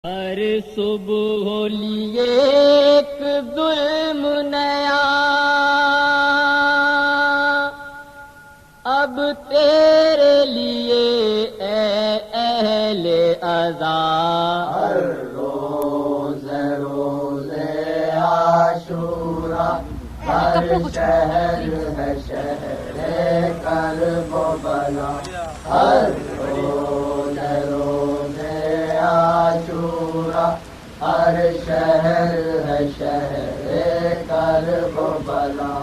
ہر صبح لیے ایک ظلم نیا، اب تیرے لیے اے اہل عزا، ہر روز روز عاشورا، ہر شہر ہے شہر کرب و بلا، ہر روز روز عاشورا، ہر شہر ہے شہر کرب و بلا۔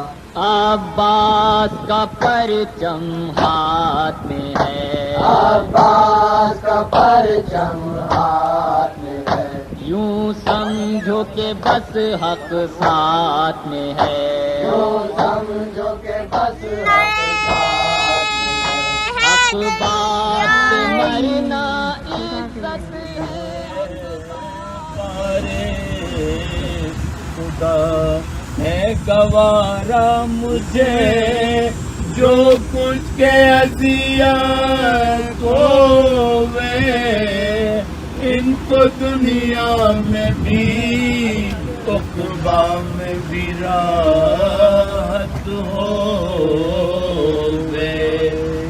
عباس کا پرچم ہاتھ میں ہے، عباس کا پرچم ہاتھ میں ہے، یوں سمجھو کہ بس حق ساتھ میں ہے، یوں سمجھو کہ بس حق ساتھ میں ہے، حق بات سے مرنا عزت ہے، خدا ہے گوارا مجھے جو کچھ کے اذیت ہوئے، ان کو دنیا میں بھی عقبا میں بھی راحت ہوئے۔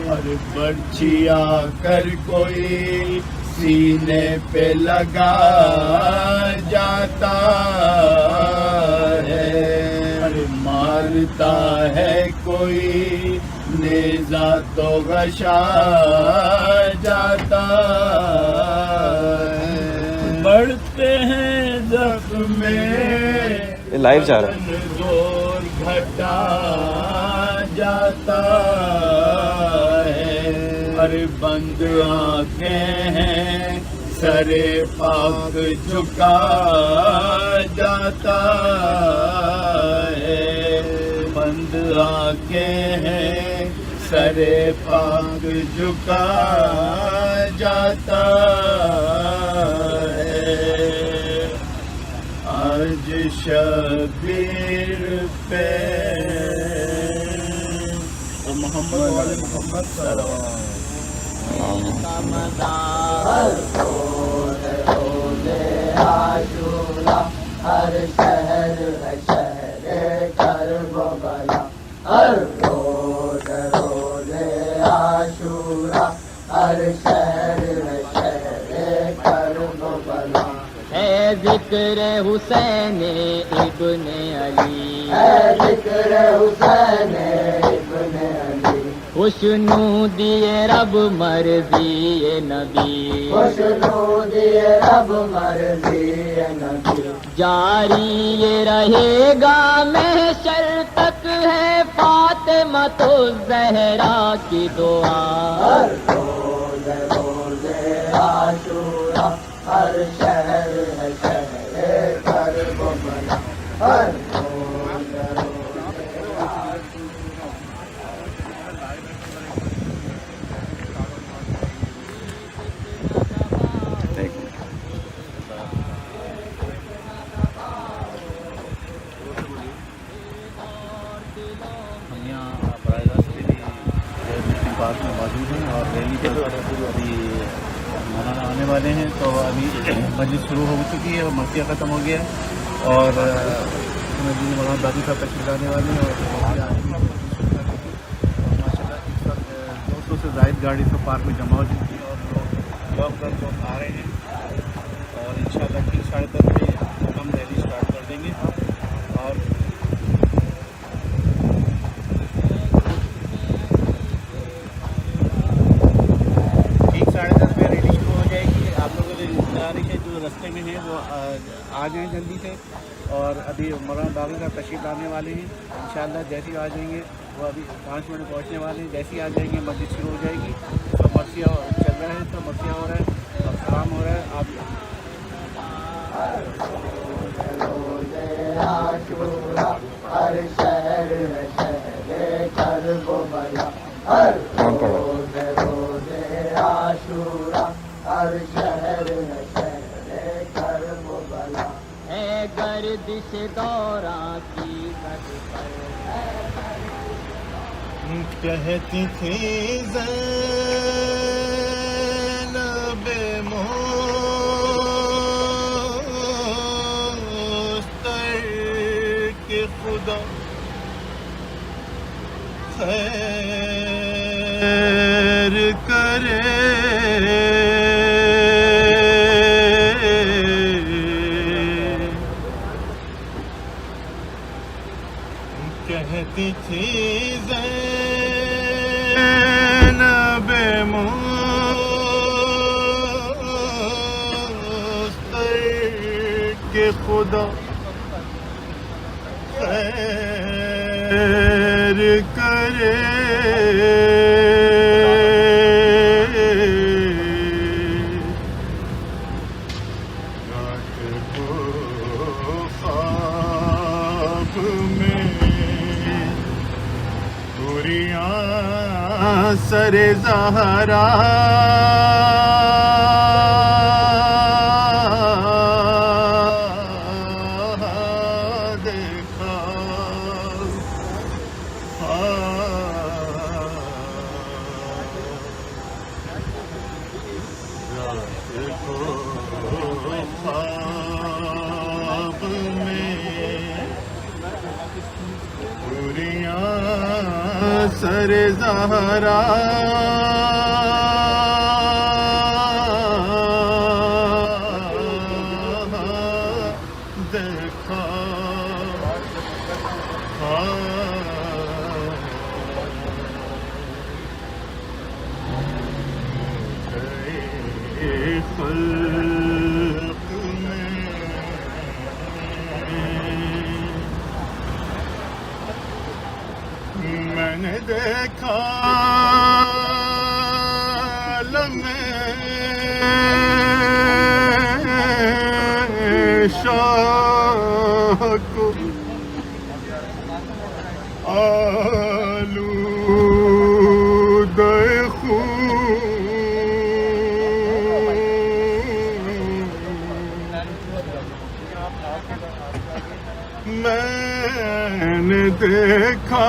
اور برچھی آ کر کوئی سینے پہ لگا جاتا ہے، مارتا ہے کوئی نیزہ تو غشا جاتا ہے، بڑھتے ہیں زخم لائیو جا رہا ہے، زور گھٹا جاتا ہے، ہر بند آنکھیں ہیں سر پاک جھکا جاتا ہے، بند آنکھیں ہیں سر پاک جھکا جاتا ہے۔ آج شبیر پہ محمد والے محمد صلی اللہ علیہ وسلم ہر روز روز عاشورا، ہر شہر ہے شہر کرب و بلا، ہر روز روز عاشورا، ہر شہر ہے شہر کرب و بلا۔ ہے ذکر حسین ابن علی، ہے ذکر حسین ابن علی، خوشنودی رب مرضی نبی، خوشنودی رب مرضی نبی، جاری یہ رہے گا محشر تک ہے فاطمہ تو زہرا کی دعا، ہر روز روز عاشورا، ہر شہر ہے شہر کرب و بلا، ہر روز روز ہم یہاں براہ راست کے لیے مسلم پارک میں موجود ہیں اور ریلی پر ابھی مولانا آنے والے ہیں، تو ابھی مجلس شروع ہو چکی ہے اور مرثیہ ختم ہو گیا ہے، اور مولانا دادی صاحب تشریف لانے والے ہیں، اور ماشاء اللہ اس وقت 200 سے زائد گاڑی سب پارک میں جمع ہو چکی ہے اور لوگ جاب کر لوگ آ رہے ہیں، اور انشاءاللہ 10:30 بجے ہم ریلی اسٹارٹ کر دیں گے، اور ٹھیک 10:30 میں ریلی شروع ہو جائے گی۔ آپ لوگوں سے گزارش ہے جو رستے میں ہیں وہ آ جائیں جلدی سے، اور ابھی مولانا باغی صاحب تشریف لانے والے ہیں، انشاءاللہ جیسے ہی آ جائیں گے وہ ابھی 5 منٹ پہنچنے والے ہیں، جیسے ہی آ جائیں گے مسجد شروع ہو جائے گی، تو مرثیہ چل رہا ہے، تو مرثیہ ہو رہا ہے اور سلام ہو رہا ہے۔ آپ روز عاشورا، ہر شہر ہے شہر کرب و بلا، ہر روز روز عاشورا، ہر شہر ہے شہر کرب و بلا۔ ہے گردش دوران کی قد پر، کہتی تھی زینب خیر کرے کہتی تھی زینب مستر کہ خدا خیر کرے خواب میں حوریاں سر زہرا خواب میں حوریاں سر زہرا دیکھا خلق میں نے دیکھا لمحے شاہ کو آلودہ میں نے دیکھا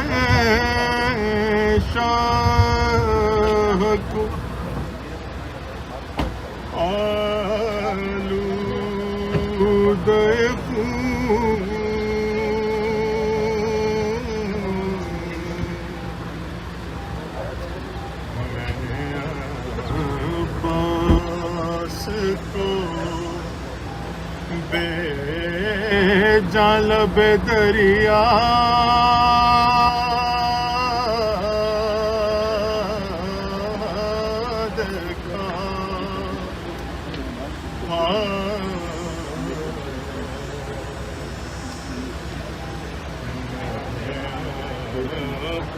لمحے شاہ کو آلودہ خون کو بے جان لب دریا دیکھا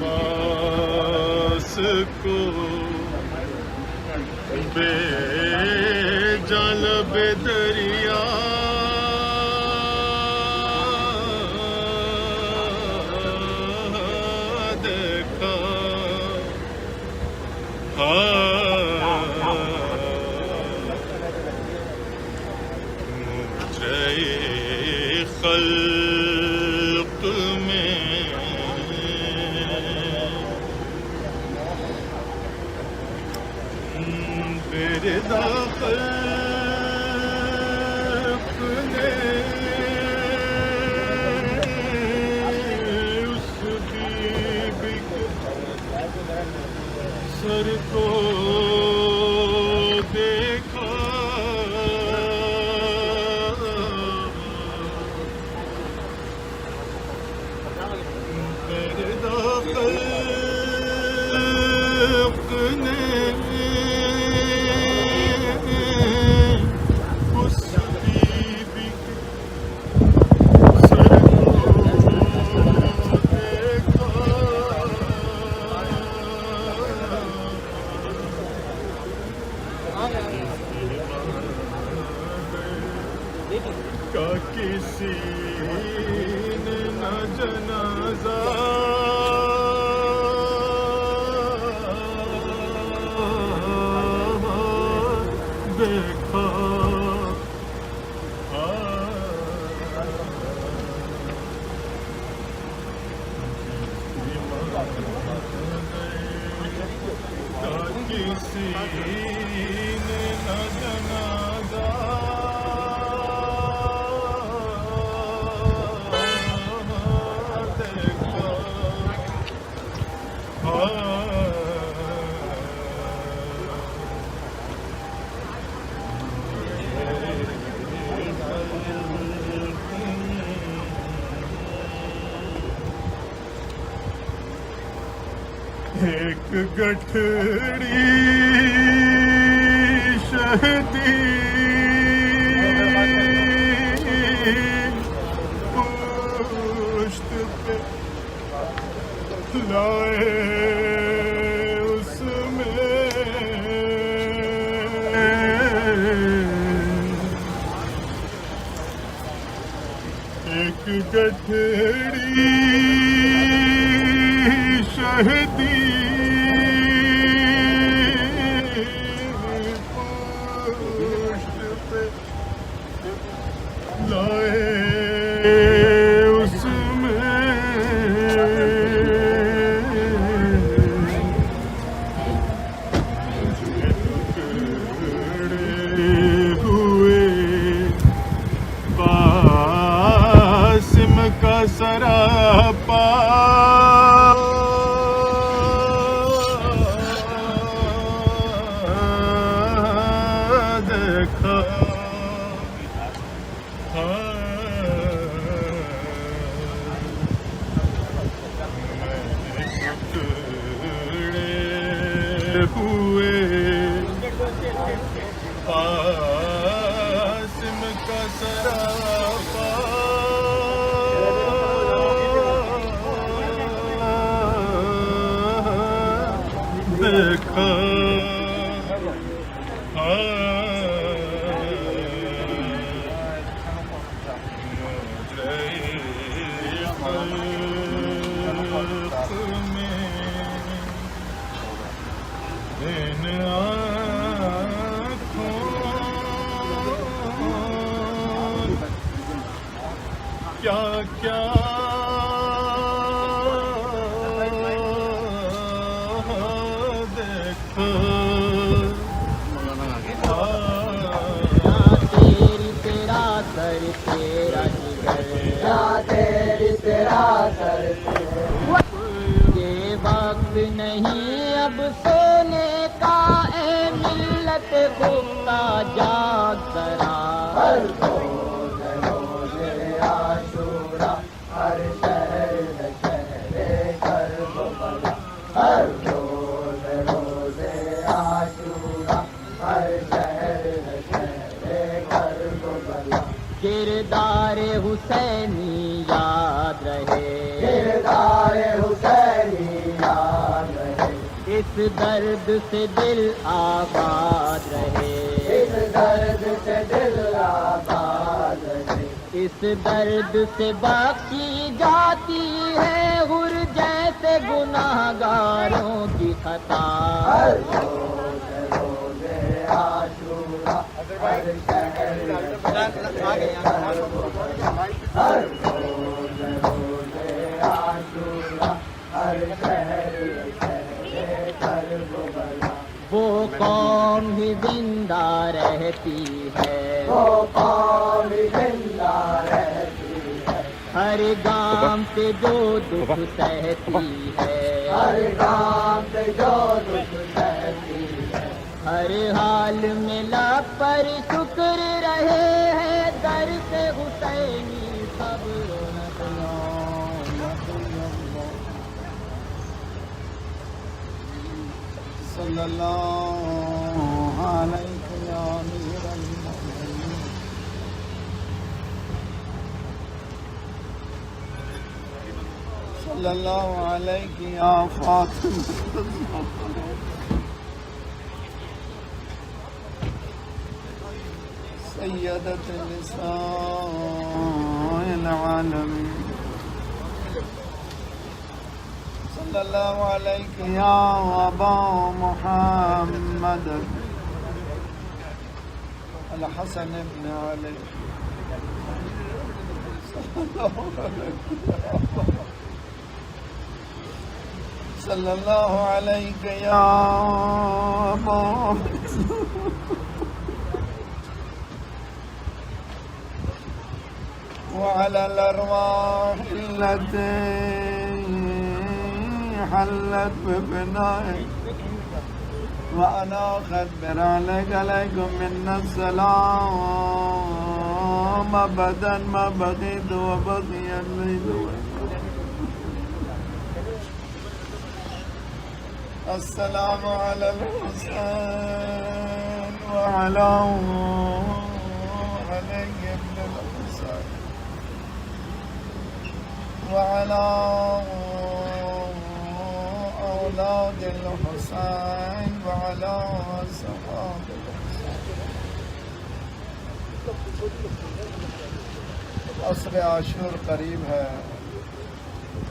پاس کو بے جان لب دریا دیکھا مجرے خلق میں میرے داخل نے اس بی کے سر کو دیکھا میرے داخل نے کسی نے نہ جنازہ دیکھا کسی نے نہ جنازہ گٹھڑی شہدی پشت پہ لائے اس میں ایک گٹھڑی شہدی پشت پہ لائے اس میں ٹکڑے ہوئے قاسم کا سراپا دیکھا ٹکڑے ہوئے قاسم کا سراپا دیکھا ان آنکھوں کیا کیا دیکھا تیری تیرا سر تیرا جگر تیری تیرا سر یہ وقت نہیں اب سونے کا اے ملت خفتہ جاگ ذرا ہر روز روز عاشورا ہر شہر ہے شہر کربلا ہر روز روز عاشورا ہر شہر ہے شہر کربلا کردار حسینی یاد رہے کردار حسینی یاد رہے اس درد سے دل آباد رہے اس درد سے دل آباد رہے اس درد سے بخشی جاتی ہے حر جیسے گناہگاروں کی خطا ہر روز روز عاشورا ہر شہر ہر روز روز عاشورا ہر شہر کربلا وہ قوم ہی زندہ رہتی ہے وہ قوم زندہ رہتی ہے ہر گام سے جو دکھ سہتی ہے ہر کام سے جو دکھ سہتی ہے ہر حال میں لب پر شکر رہے ہیں در سے حسینی صبر و صلی اللہ علیہ یا امیر المؤمنین صلی اللہ علیہ یا فاطمہ سیدت نساء العالمین صلی اللہ علیہ یا ابا محمد الحسن ابن علی صلی اللہ علیہ یا ابا وعلى الأرواح التي حلت ببنائك وأناخت برالك عليكم منا السلام أبدا ما بقيت وبقي الليل السلام علی الحسین وعلی علی ابن الحسین وعلی اولاد الحسین وعلی صحاب الحسین. عصر عاشور قریب ہے،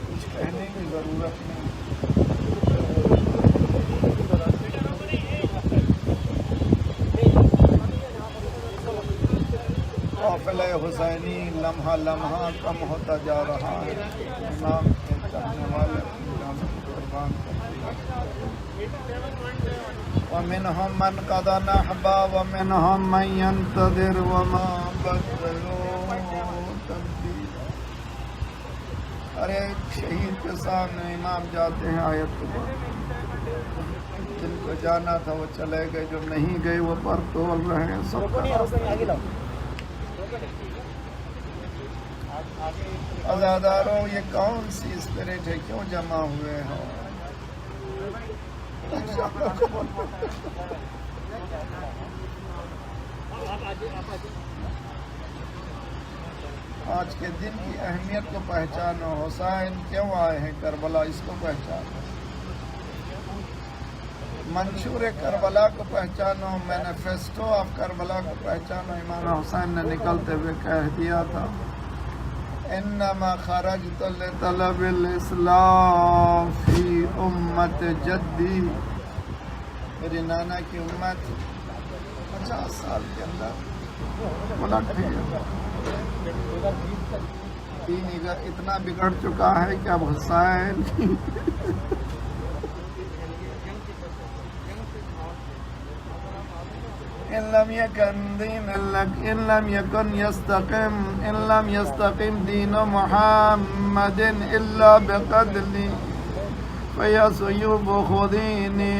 کچھ کہنے کی ضرورت نہیں. قافلہ حسینی لمحہ لمحہ کم ہوتا جا رہا ہے. امام کے چاہنے والے اپنی جانوں کو قربان کرتے ہیں. ومنهم من قضى نحبا ومنهم من ينتظر وما بدلوا تبديلا. ہر ایک شہید کے سامنے امام جاتے ہیں آیت کو پڑھتے ہیں. جن کو جانا تھا وہ چلے گئے، جو نہیں گئے وہ پر تول رہے ہیں. سب کا عزاداروں، یہ کون سی اسپرٹ ہے؟ کیوں جمع ہوئے ہو؟ آج کے دن کی اہمیت کو پہچانو. حسین کیوں آئے ہیں کربلا، اس کو پہچانو. منشور کربلا کو پہچانو. مینیفیسٹو آف کربلا کو پہچانو. امام حسین نے نکلتے ہوئے کہہ دیا تھا انما خرجت لطلب الاسلام فی امت جدی. میری نانا کی امت 50 سال کے اندر پلٹ گئی. دین اتنا بگڑ چکا ہے کہ اب حسین ان لم يستقم دین محمد الا بقتل فیسیب خدینی.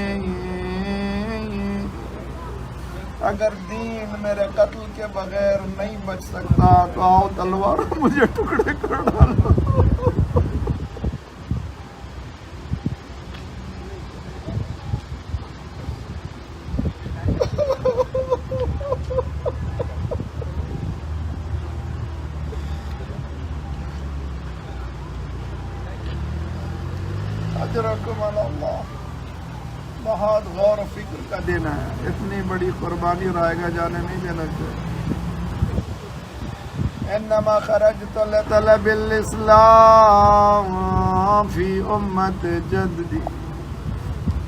اگر دین میرے قتل کے بغیر نہیں بچ سکتا تو آؤ تلوار مجھے ٹکڑے کر ڈالو. اجرکم علی اللہ. بہت غور و فکر کا دن ہے. اتنی بڑی قربانی رائے گا جانے نہیں دینا چاہیے. انما خرجت لطلب الاسلام فی امت جدی.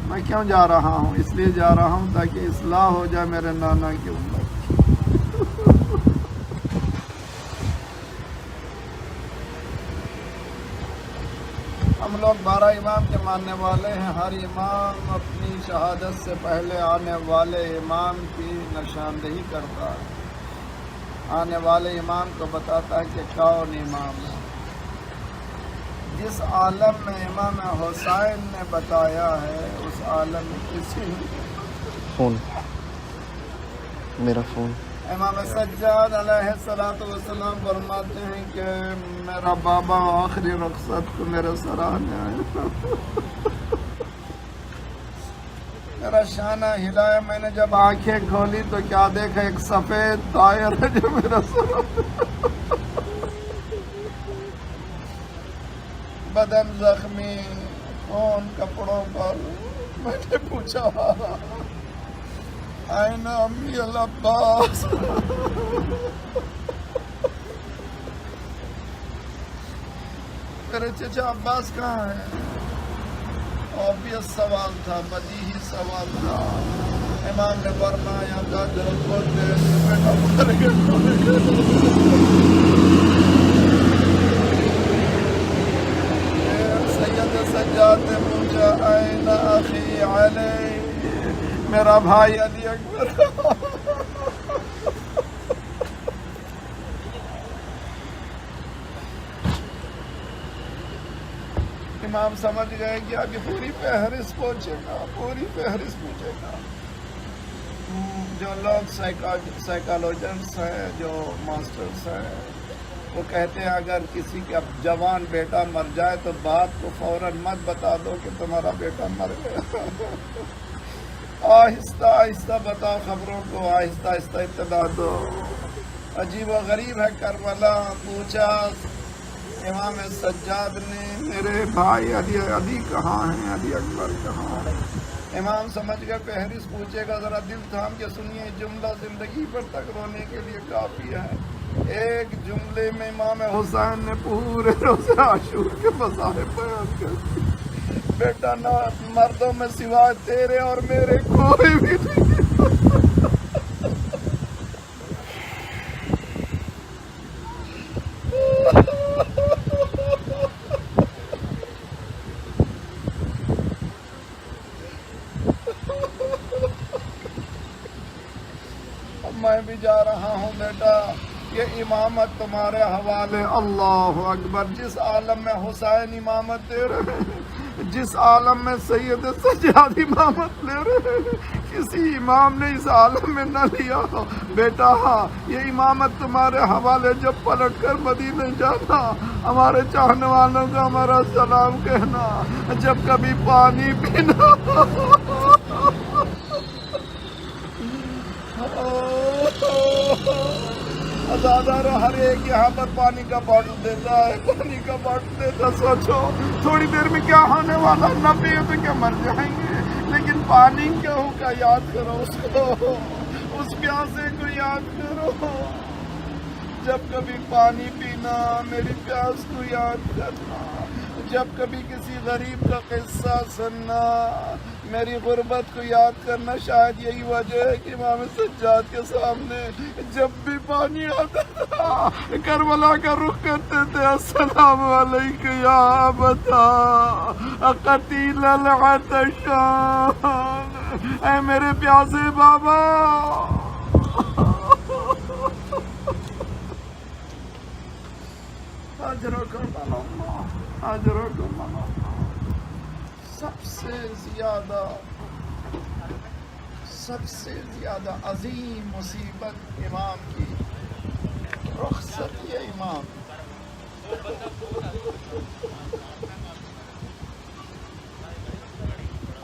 میں کیوں جا رہا ہوں؟ اس لیے جا رہا ہوں تاکہ اصلاح ہو جائے میرے نانا کی امت. ہم لوگ 12 امام کے ماننے والے ہیں. ہر امام اپنی شہادت سے پہلے آنے والے امام کی نشاندہی کرتا ہے. آنے والے امام کو بتاتا ہے کہ کون امام ہے. جس عالم میں امام حسین نے بتایا ہے اس عالم میں کسی فون میرا فون امام سجاد علیہ السلام فرماتے ہیں کہ میرا بابا آخری رخصت کو میرے سراہنے آیا. میرا شانہ ہلایا. میں نے جب آنکھیں کھولی تو کیا دیکھا؟ ایک سفید طائر ہے جو میرا سراہنے. بدن زخمی، خون کپڑوں پر. میں نے پوچھا آئین امی العباس. میرے چچا عباس کہاں ہیں؟ obvious سوال تھا، بدیہی سوال تھا. امام نے فرمایا قدر خود بیٹا مر گیا. سید سجاد نے پوچھا آئین اخی علی، میرا بھائی علی اکبر. امام سمجھ گئے کہ ابھی پوری فہرست پہنچے گا، پوری فہرست پہنچے گا. جو لوگ سائیکالوجسٹ ہیں، جو ماسٹرس ہیں، وہ کہتے ہیں اگر کسی کا جوان بیٹا مر جائے تو باپ کو فوراً مت بتا دو کہ تمہارا بیٹا مر گیا، آہستہ آہستہ بتاؤ خبروں کو، آہستہ آہستہ اطلاع دو۔ عجیب و غریب ہے کربلا۔ پوچھا امام سجاد نے میرے بھائی علی کہاں ہیں، علی اکبر کہاں ہیں؟ امام سمجھ گئے فہرست پوچھے گا، ذرا دل تھام کے سنیے، جملہ زندگی پر تک رونے کے لیے کافی ہے۔ ایک جملے میں امام حسین نے پورے روزے عاشور کے مظاہر بیان کر دی۔ بیٹا نہ مردوں میں سوائے تیرے اور میرے کوئی بھی نہیں۔ میں بھی جا رہا ہوں بیٹا، یہ امامت تمہارے حوالے۔ اللہ اکبر۔ جس عالم میں حسین امامت دے رہے ہیں، جس عالم میں سید سجاد امامت لے رہے ہیں، کسی امام نے اس عالم میں نہ لیا ہو۔ بیٹا یہ امامت تمہارے حوالے، جب پلٹ کر مدینے جانا ہمارے چاہنے والوں کو ہمارا سلام کہنا، جب کبھی پانی پینا ازادار ہر ایک یہاں پر پانی کا باٹل دیتا ہے، پانی کا باٹل دیتا۔ سوچو تھوڑی دیر میں کیا ہونے والا، نہ پیے تو کیا مر جائیں گے، لیکن پانی کیوں کا یاد کرو، اس کو، اس پیاسے کو یاد کرو۔ جب کبھی پانی پینا میری پیاس کو یاد کرنا، جب کبھی کسی غریب کا قصہ سننا میری غربت کو یاد کرنا۔ شاید یہی وجہ ہے کہ امام سجاد کے سامنے جب بھی پانی آتا تھا کربلا کا رخ کرتے تھے، السلام علیکم یا ابتا قتیل العطشان، اے میرے پیاسے بابا۔ اجرکم اللہ، اجرکم اللہ۔ سب سے زیادہ عظیم مصیبت امام کی رخصتی ہے۔ امام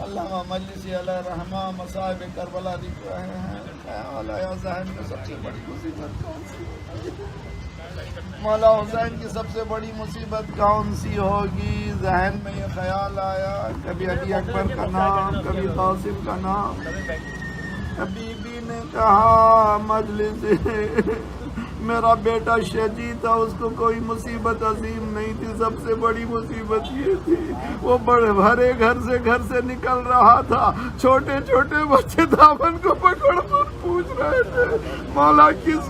علامہ مجلسی علیہ رحمہ مصائب کربلا لکھ رہے ہیں، خیال آیا ذہن میں سب سے بڑی مصیبت کون سی ہوگی؟ مولا حسین کی سب سے بڑی مصیبت کون سی ہوگی؟ ذہن میں یہ خیال آیا، کبھی علی اکبر کا نام، کبھی قاسم کا نام۔ بی بی نے کہا مجلس میرا بیٹا شجی تھا، اس کو کوئی مصیبت عظیم نہیں تھی، سب سے بڑی مصیبت یہ تھی وہ بڑے بھرے گھر سے نکل رہا تھا، چھوٹے چھوٹے بچے دامن کو پکڑ کر پوچھ رہے تھے مولا کس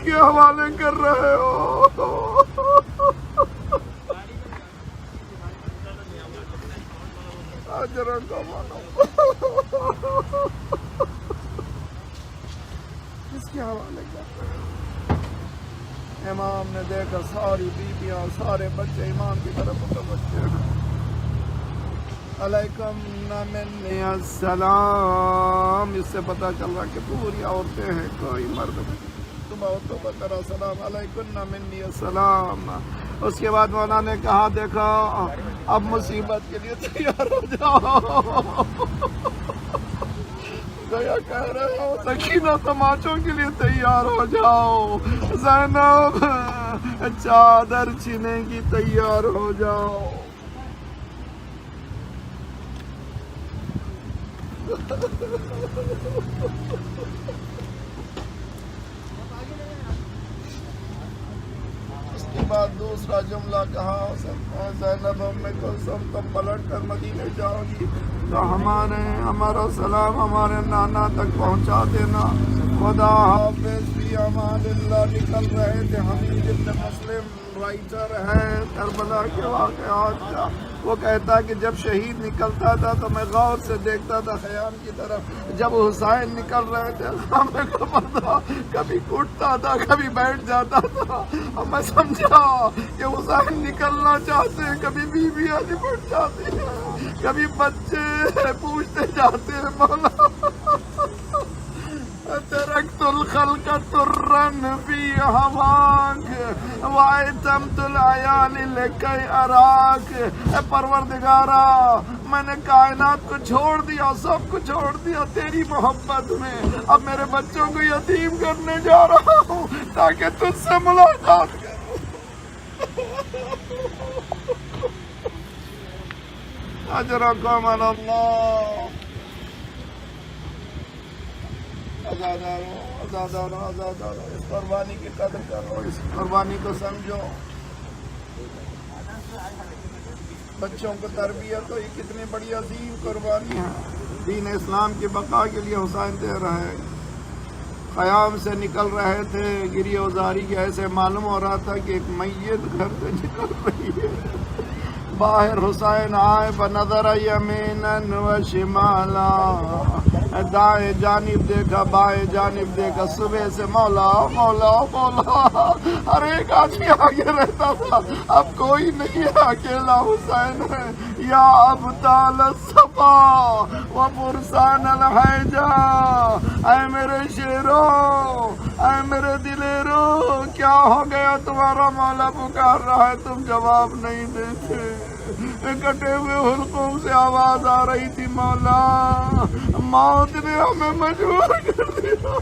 کے حوالے کر رہے ہو؟ کس کے حوالے کر رہے ہو؟ امام نے دیکھا ساری بیویاں سارے بچے امام کی طرف متوجہ ہیں۔ علیکم منی السلام، اس سے پتہ چل رہا کہ پوری عورتیں ہیں، کوئی مرد نہیں۔ تم عورتوں کو کرا سلام، علیکم منی السلام۔ اس کے بعد مولانا نے کہا دیکھو اب مصیبت کے لیے تیار ہو جاؤ۔ گیا کہہ رہے ہو سکینہ تماچوں کے لیے تیار ہو جاؤ، زینب چادر چھینے کی تیار ہو جاؤ۔ اس کے بعد دوسرا جملہ کہا زینب ام کلثوم تم پلٹ کر مدینے جاؤ گی تو ہمارا سلام ہمارے نانا تک پہنچا دینا۔ خدا حافظ فی امان اللہ۔ نکل رہے تھے حمید ابن مسلم رائٹر ہے کربلا کے واقعات کا، وہ کہتا کہ جب شہید نکلتا تھا تو میں غور سے دیکھتا تھا خیام کی طرف، جب حسین نکل رہے تھے ہمیں خبر تھا کبھی اٹھتا تھا کبھی بیٹھ جاتا تھا، اور میں سمجھا کہ حسین نکلنا چاہتے ہیں، کبھی بیویاں لپٹ جاتی ہیں، کبھی بچے پوچھتے جاتے ہیں مولا ترکت الخلق ترا في هواك وأتمت العيال لكي أراك. اے پروردگارا میں نے کائنات کو چھوڑ دیا, سب کو چھوڑ دیا تیری محبت میں. اب میرے بچوں کو یتیم کرنے جا رہا ہوں تاکہ تجھ سے ملاقات کروں. اجرکم اللہ. آزادارو اس قربانی کی قدر کرو, اس قربانی کو سمجھو. بچوں کو تربیت ہو, یہ کتنی بڑی عظیم قربانی ہے. دین اسلام کی بقا کے لیے حسین دے رہے. قیام سے نکل رہے تھے, گریہ وزاری کے ایسے معلوم ہو رہا تھا کہ ایک میت گھر سے نکل رہی ہے. باہر حسین آئے بنظر یمینا و شمالا, دائیں جانب دیکھا بائیں جانب دیکھا, صبح سے مولا مولا مولا ہر ایک آدمی آگے رہتا تھا. اب کوئی نہیں ہے, اکیلا حسین ہے. یا ابطال الصفا و فرسان الحجا, اے میرے شیرو, اے میرے دلیرو, کیا ہو گیا تمہارا مولا پکار رہا ہے, تم جواب نہیں دیتے. کٹے ہوئے حلقوں سے آواز آ رہی تھی, مولا موت نے ہمیں مجبور کر دیا.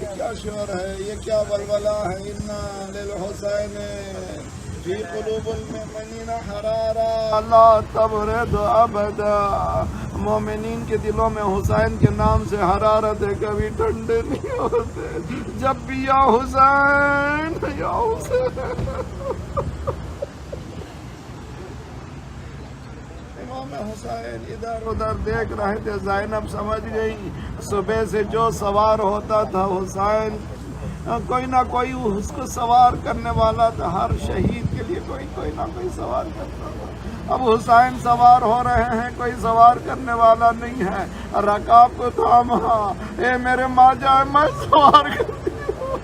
یہ کیا شعر ہے, یہ کیا ولولہ ہے. انا للحسین فی قلوب المؤمنین حرارا لا تبرد ابدا. مومنین کے دلوں میں حسین کے نام سے حرارت ہے, کبھی ٹھنڈے نہیں ہوتے. جب بھی یا حسین یا حسین. امام حسین ادھر ادھر دیکھ رہے تھے. زینب سمجھ گئی. صبح سے جو سوار ہوتا تھا حسین, کوئی نہ کوئی اس کو سوار کرنے والا تھا. ہر شہید کے لیے کوئی نہ کوئی سوار کرتا تھا. اب حسین سوار ہو رہے ہیں, کوئی سوار کرنے والا نہیں ہے. رکاب کو تھاما, اے میرے ماں جائے میں سوار کرتی ہوں.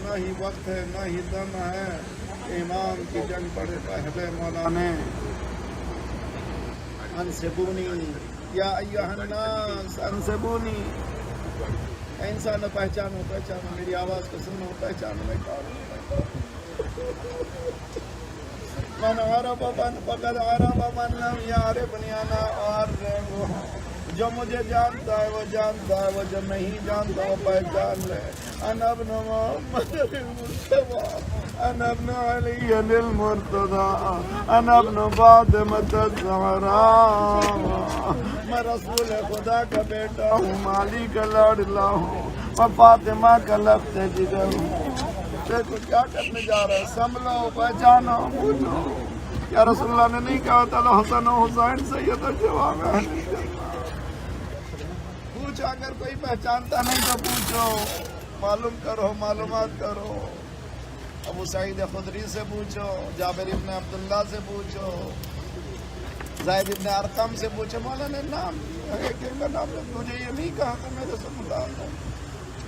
نہ ہی وقت ہے نہ ہی دم ہے. امام کی جنگ پڑے پہلے مولا نے انسبونی یا ایہا الناس انسبونی. انسان پہچانو پہچانو, میری آواز کو سنو, پہچانو میں کون ہوں. من عرب من فقد عرب من لم یعرفنی انا اعرفہ. جو مجھے جانتا ہے وہ جانتا ہے, وہ جو نہیں جانتا وہ پہچان لے. انا ابن محمد المصطفى, انا ابن علی المرتضی, انا ابن فاطمہ الزہراء. میں رسول خدا کا بیٹا ہوں, علی کا لاڈلا ہوں, میں فاطمہ کا لفظ جگر ہوں. دیکھو کیا کرنے جا رہے ہیں, سنبھلو, پہچانو, پوچھو. کیا رسول اللہ نے نہیں کہا تھا حسن و حسین سید الجواب اہل الجنہ. پوچھو, اگر کوئی پہچانتا نہیں تو پوچھو, معلوم کرو, معلومات کرو. ابو سعید خدری سے پوچھو, جابر ابن عبداللہ سے پوچھو, زید ابن ارقم سے پوچھو. مولا نے نام ایک کا نام نے مجھے یہ نہیں کہا کہ میرے سے متعلق.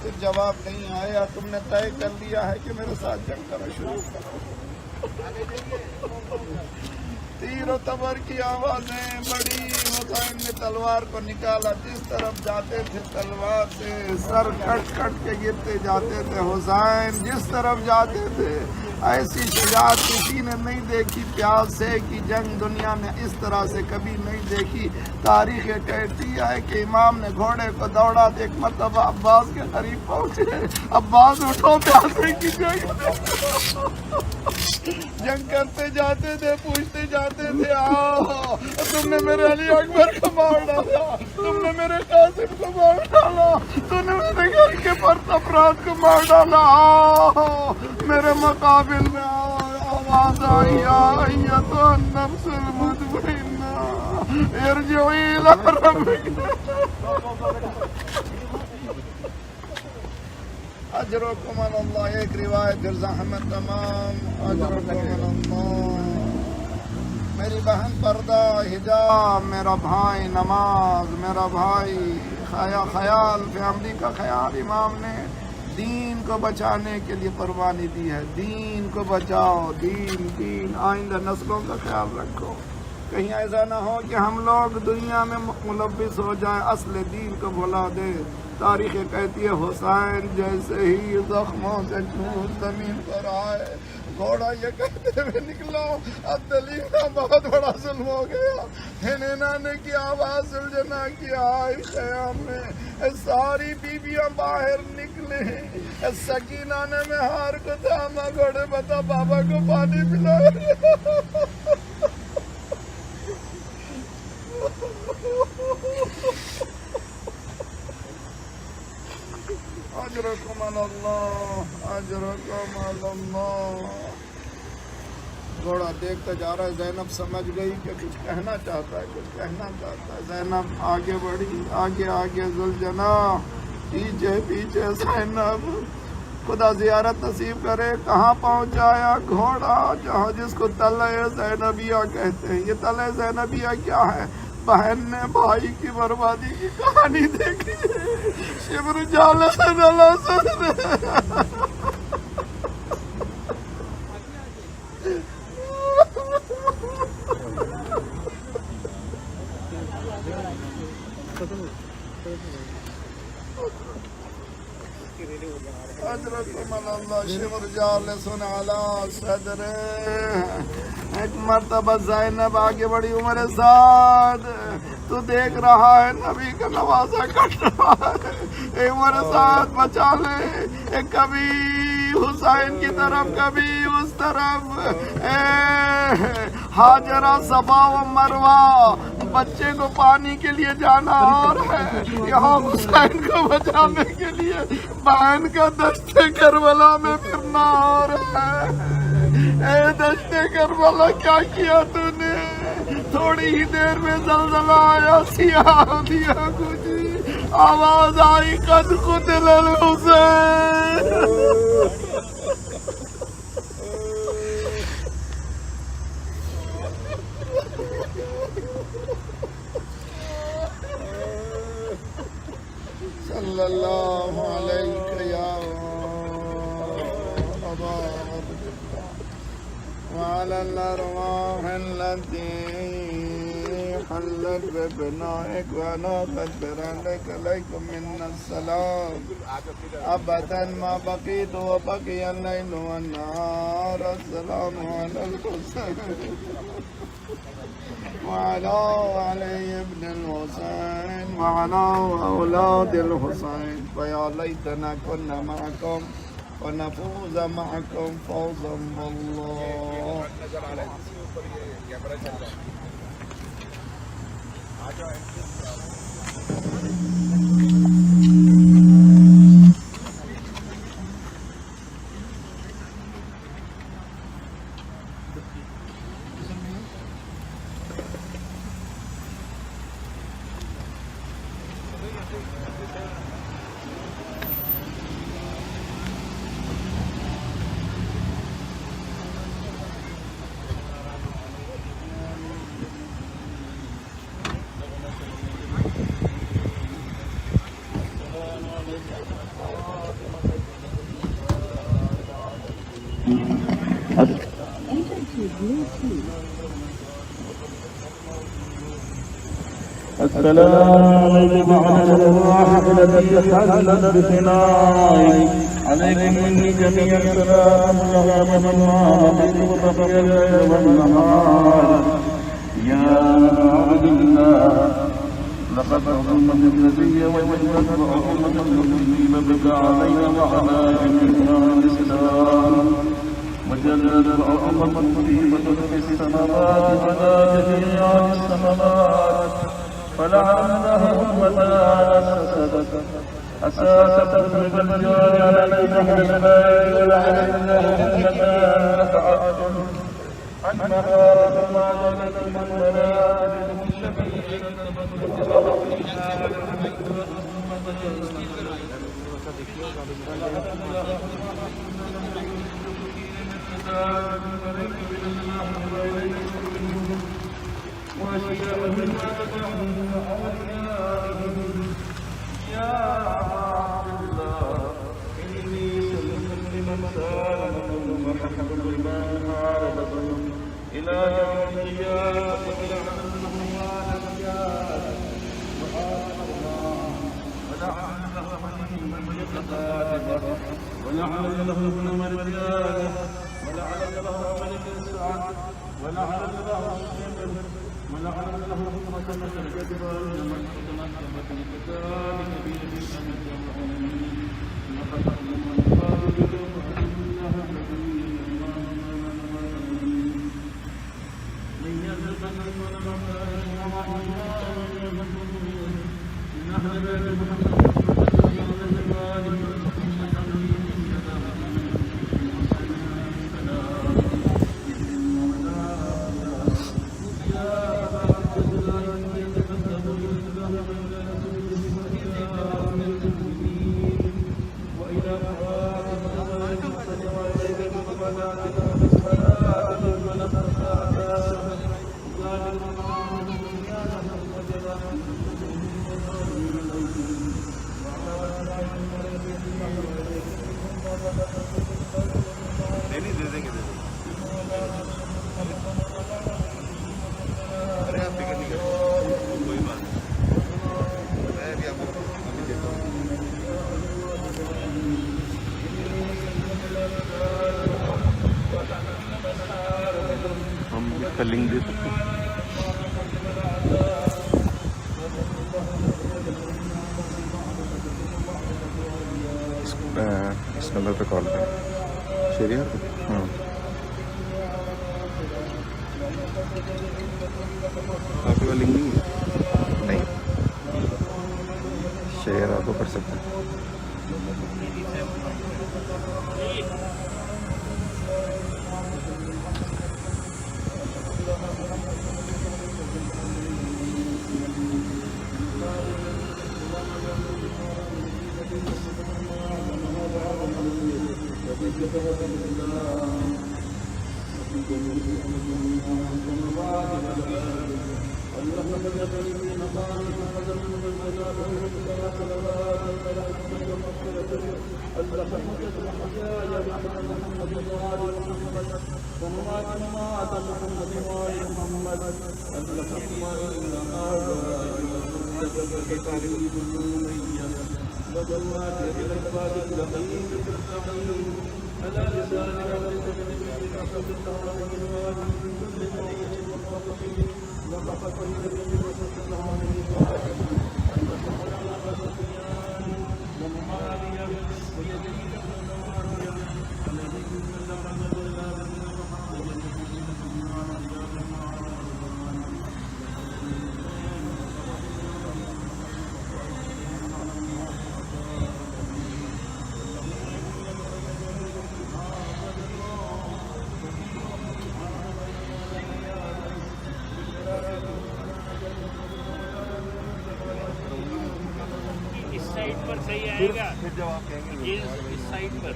پھر جواب نہیں آیا. تم نے طے کر لیا ہے کہ میرے ساتھ جنگ کرنا شروع کرو. تیر و تبر کی آوازیں بڑی. حسین نے تلوار کو نکالا, جس طرف جاتے تھے تلوار سے سر کٹ کٹ کے گرتے جاتے تھے. حسین جس طرف جاتے تھے ایسی شجاعت کسی نے نہیں دیکھی. پیاسے کی جنگ دنیا نے اس طرح سے کبھی نہیں دیکھی. تاریخ کہتی ہے کہ امام نے گھوڑے کو دوڑا, ایک مرتبہ عباس کے قریب پہنچے. عباس اٹھو, پیاسے کی جنگ جنگ کرتے جاتے تھے, پوچھتے جاتے تھے, آؤ تم نے میرے علی اکبر کو مار ڈالا, تم نے میرے قاسم کو مار ڈالا, تم نے میرے گھر کے فرد افراد کو مار ڈالا, آؤ میرے مقابل میں آؤ. آواز آئی, یا ایتھا النفس المطمئنہ ارجعی الی ربک. اجرکم اللہ. ایک روایت پھر زحمت تمام. اجرکم اللہ. میری بہن پردہ حجاب، میرا بھائی نماز، میرا بھائی خیال فیملی کا خیال. امام نے دین کو بچانے کے لیے قربانی دی ہے. دین کو بچاؤ، دین آئندہ نسلوں کا خیال رکھو. کہیں ایسا نہ ہو کہ ہم لوگ دنیا میں ملوث ہو جائیں، اصل دین کو بھلا دے. تاریخ کہتی ہے حسین جیسے ہی زخموں سے ٹوٹ زمین پر آئے، گھوڑا یہ کہتے ہوئے نکلا عبداللہ کا بہت بڑا ظلم ہو گیا. ہنینا نے کی آواز سلجھنا کی آئی خیام میں، ساری بیویاں باہر نکلے. سکینہ نے مہار کو تھاما، گھوڑے بتا بابا کو پانی پلا. اجرکم اللہ، اجرکم اللہ. گھوڑا دیکھتا جا رہا ہے. زینب سمجھ گئی کہ کچھ کہنا چاہتا ہے، کچھ کہنا چاہتا ہے. زینب آگے بڑھی، آگے آگے ذوالجناح پیچھے پیچھے زینب. خدا زیارت نصیب کرے. کہاں پہنچایا گھوڑا؟ جہاں جس کو تلے زینبیہ کہتے ہیں. یہ تلے زینبیہ کیا ہے؟ بہن نے بھائی کی بربادی کی کہانی دیکھی. شبر جالے سے ڈلا سر. حضرت اللہ شبر جالسن علی صدر. ایک مرتبہ زینب آگے بڑی عمر سعد. تو دیکھ رہا ہے نبی کا نوازا کٹ رہا ہے. اے عمر سعد بچا لے. کبھی حسین کی طرف کبھی اس طرف. ہاجرہ صفا و مروہ بچے کو پانی کے لیے جانا اور ہے، یہاں حسین کو بچانے کے لیے بہن کا دشت کربلا میں پھرنا اور ہے. اے دشت کربلا کیا کیا تو نے؟ تھوڑی ہی دیر میں زلزلہ آیا، سیاہ ہو دیا کچھ. آواز آئی قد قتل الحسین. صلی اللہ علیہ یا ابا وعلى الأرواح التي حلت ببنائك ونافت برهنك عليكم منا السلام أبدا ما بقيت وبقي الليل والنهار. السلام على الحسين وعلى علي بن الحسين وعلى أولاد الحسين. فيا ليتنا كنا معكم ونفوز معكم فوزا بالله. السلام عليكم وعلى الأرواح التي حلت بفنائي. عليكم مني جميع السلام ورحمة الله وبركاته الليل والنهار. يا عبد الله لقد أظلمت النبي ووجدت وأظلمت المسلمين بك علينا وعلى جميع الإسلام. وجلت وأظلمت مصيبة في السماوات على جميع السماوات. فلعنها أمتها أساس تفرق الجار على النهر الباري. ولعنها أمتها نفعت عنها ما جلت من منازل الشفيع. کا لنک دے سکتے ہیں. اس نمبر پہ کال کریں. شیئر ہاں آپ کا لنک نہیں شیئر آپ کو کر سکتے ہیں. صحیح آئے گا پھر جب آپ کہیں گے اس سائڈ پر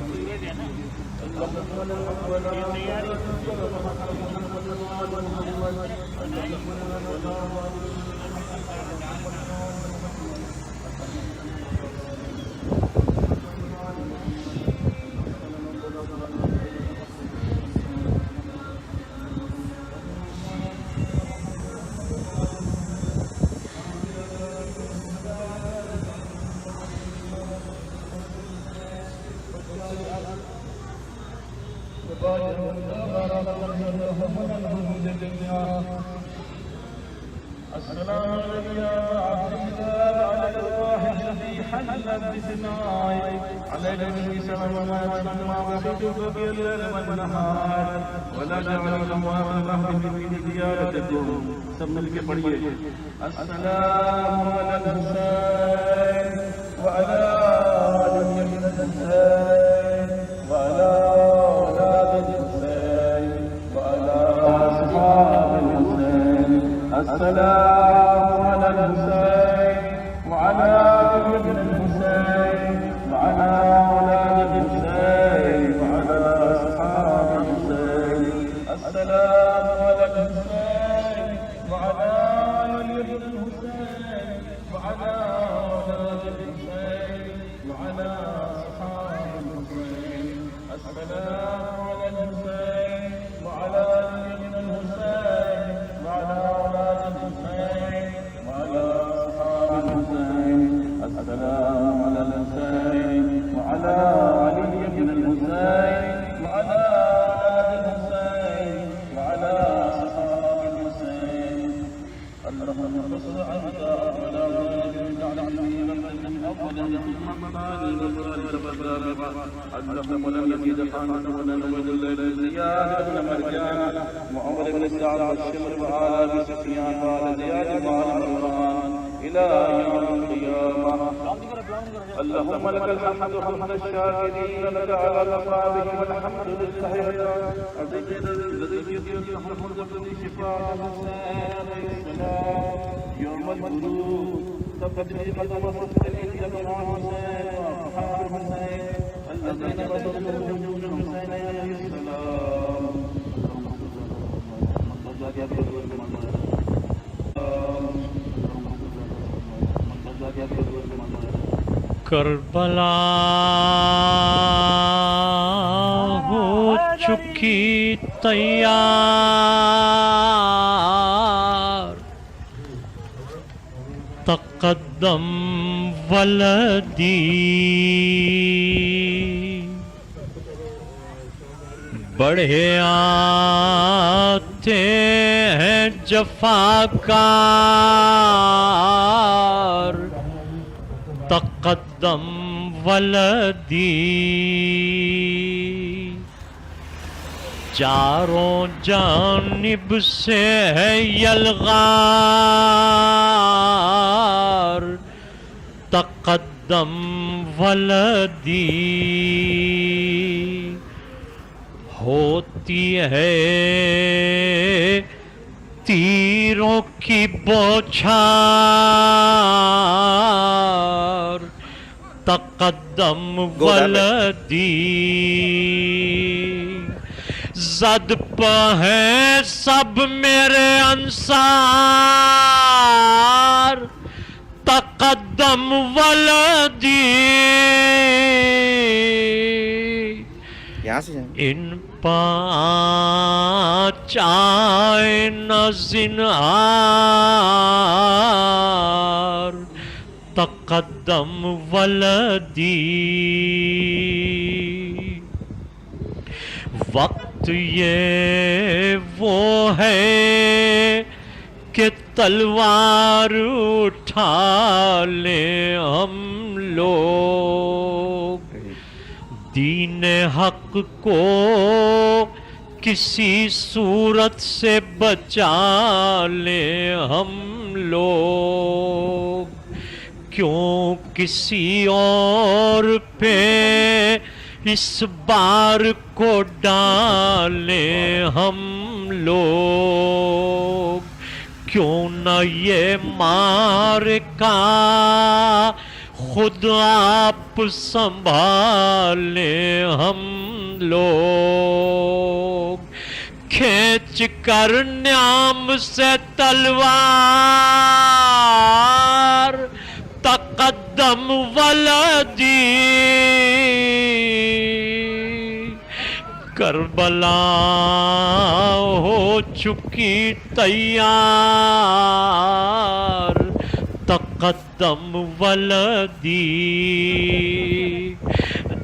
سورج ہے نا سب مل کے پڑھیے السلام علی الحسین وعلی آل الحسین وعلی اولاد الحسین وعلی اصحاب الحسین السلام علی الحسین وعلی ابن الحسین وعلی اولاد الحسین وعلی اصحاب الحسین السلام علی الحسین اللهم صل على اللهم لم يزيد خانك ولا نود الليل زياد بن مرجان وعمر بن سعد والشمر وعلى ابي سفيان وعلى زياد وعلى مروان الى يوم القيامه. اللهم لك الحمد حمد الشاكرين لك على مصابهم والحمد لله الذي يصلح الذي شفاء يوم الخلود تقدم قدم وصف عندك مع حسين وأصحاب حسين الذين بذلوا وجود حسين عليه السلام. کربلا ہو چکی تیار تقدم ولدی بڑھے آتے ہیں جفاکار تقدم ولدی چاروں جانب سے ہے یلغار تقدم ولدی ہوتی ہے تیروں کی بوچھار تقدم ولدی زد پہ ہیں سب میرے انصار تقدم ولدی یہاں سے جائیں ان چائے نہ زنہار تقدم ولدی وقت یہ وہ ہے کہ تلوار اٹھا لیں ہم لوگ دین حق کو کسی صورت سے بچا لیں ہم لوگ کیوں کسی اور پہ اس بار کو ڈالیں ہم لوگ کیوں نہ یہ معرکہ خود آپ سنبھالیں ہم لوگ کھینچ کر نیام سے تلوار تقدم ولدی کربلا ہو چکی تیار تقدم ولدی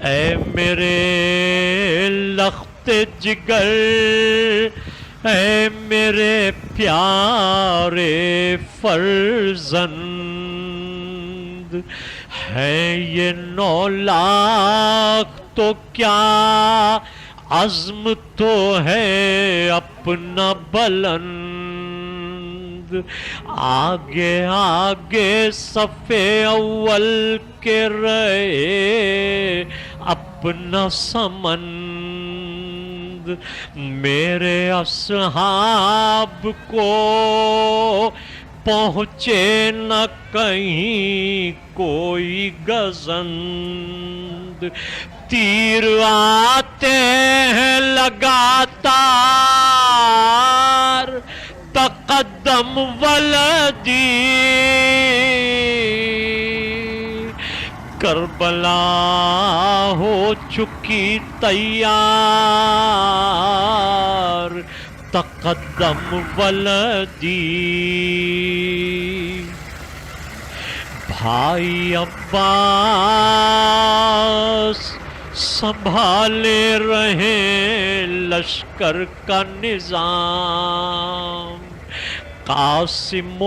اے میرے لخت جگر اے میرے پیارے فرزند ہے یہ 9 لاکھ تو کیا عزم تو ہے اپنا بلند آگے آگے صف اول کے رہے اپنا سمند میرے اصحاب کو پہنچے نہ کہیں کوئی گزند تیر آتے ہیں لگاتار تقدم ولدی کربلا ہو چکی تیار تقدم ولدی بھائی عباس سنبھالے رہیں لشکر کا نظام قاسم و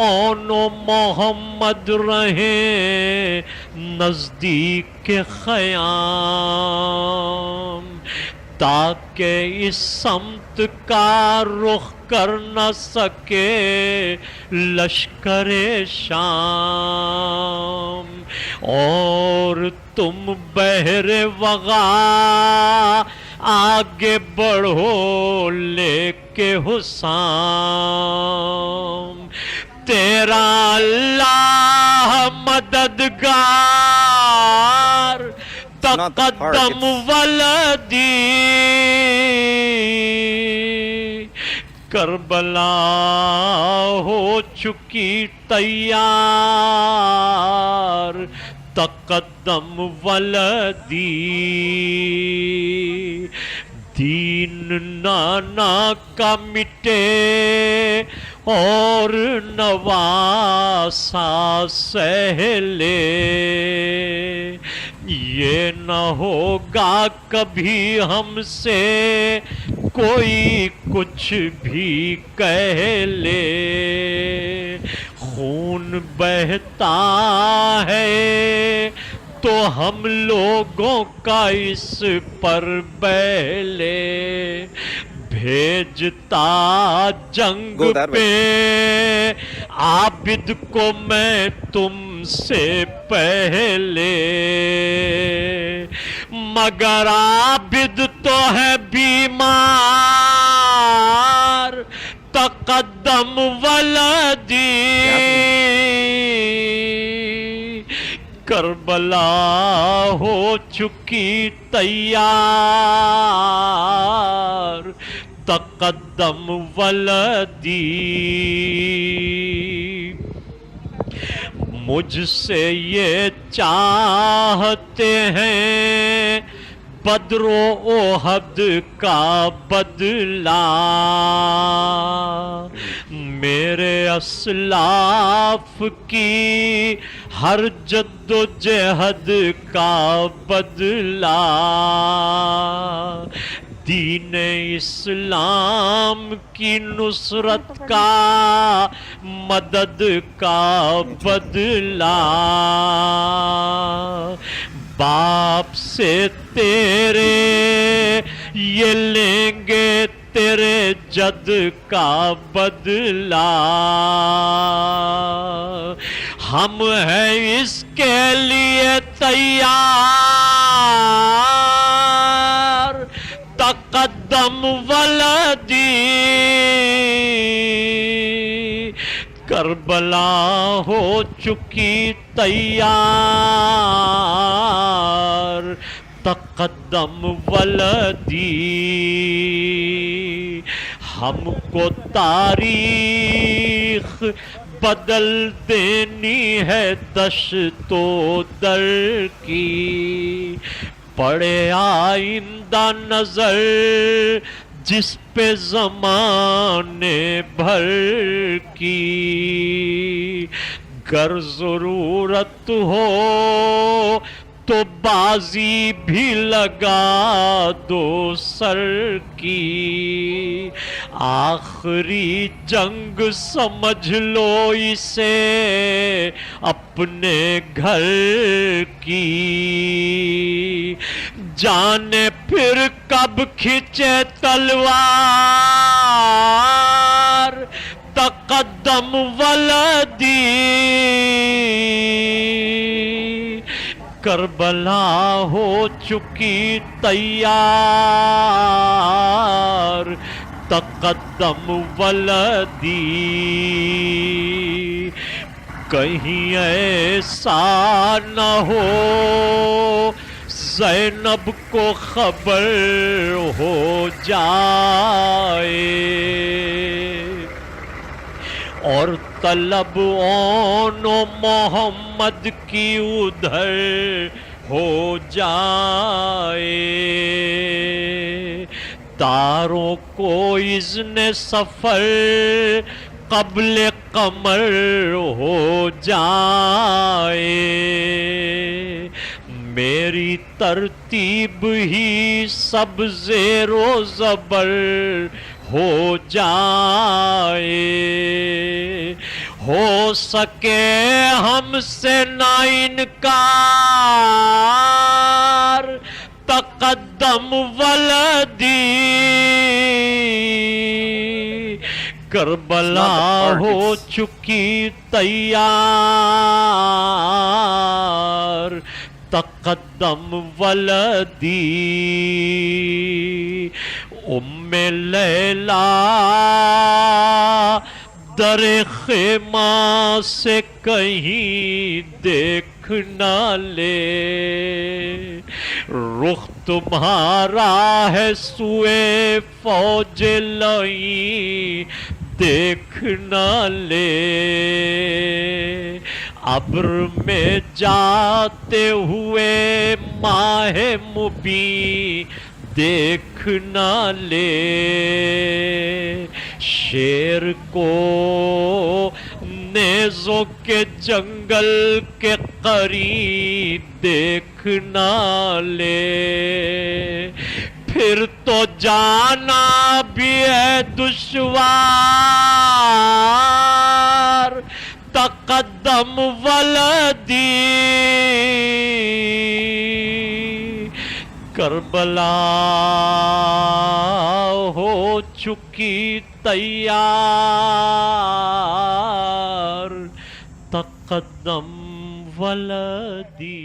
اون و محمد رہیں نزدیک خیام، تاکہ اس سمت کا رخ کر نہ سکے لشکر شام، اور تم بحر وغا آگے بڑھو لے کے حسام، تیرا اللہ مددگار تقدم ولدی، کربلا ہو چکی تیار تقدم ولدی، دین نانا کا مٹے اور نواسا سہلے، یہ نہ ہوگا کبھی ہم سے کوئی کچھ بھی کہہ لے، خون بہتا ہے تو ہم لوگوں کا اس پر بہلے، بھیجتا جنگ پہ عابد کو میں تم سے پہلے، مگر عابد تو ہے بیمار تقدم ولدی، کربلا ہو چکی تیار تقدم ولدی، مجھ سے یہ چاہتے ہیں بدر و احد کا بدلہ، میرے اسلاف کی ہر جد و جہد کا بدلہ، دین اسلام کی نصرت کا مدد کا بدلہ، باپ سے تیرے یہ لیں گے تیرے جد کا بدلہ، ہم ہیں اس کے لیے تیار تقدم ولدی، کربلا ہو چکی تیار تقدم ولدی، ہم کو تاریخ بدل دینی ہے دشت و در کی، پڑے آئندہ نظر جس پہ زمانے بھر کی، گر ضرورت ہو تو بازی بھی لگا دو سر کی، آخری جنگ سمجھ لو اسے اپنے گھر کی، جانے پھر کب کھچے تلوار تقدم ولدی، کربلا ہو چکی تیار تقدم ولدی، کہیں ایسا نہ ہو زینب کو خبر ہو جائے اور طلب اون و محمد کی ادھر ہو جائے، تاروں کو اذن سفر قبل قمر ہو جائے، میری ترتیب ہی سب زیر و زبر ہو جائے، ہو سکے ہم سے نہ انکار، تقدم ولدی، کربلا ہو چکی تیار، تقدم ولدی، ام لیلا در خیمہ سے کہیں دیکھ نہ لے، رخ تمہارا ہے سوئے فوج لئی دیکھ نہ لے، ابر میں جاتے ہوئے ماہ مبیں دیکھ نہ لے، شیر کو نیزوں کے جنگل کے قریب دیکھ نہ لے، پھر تو جانا بھی ہے دشوار، تقدم ولدی، کربلا ہو چکی تیار، تقدم ولدی۔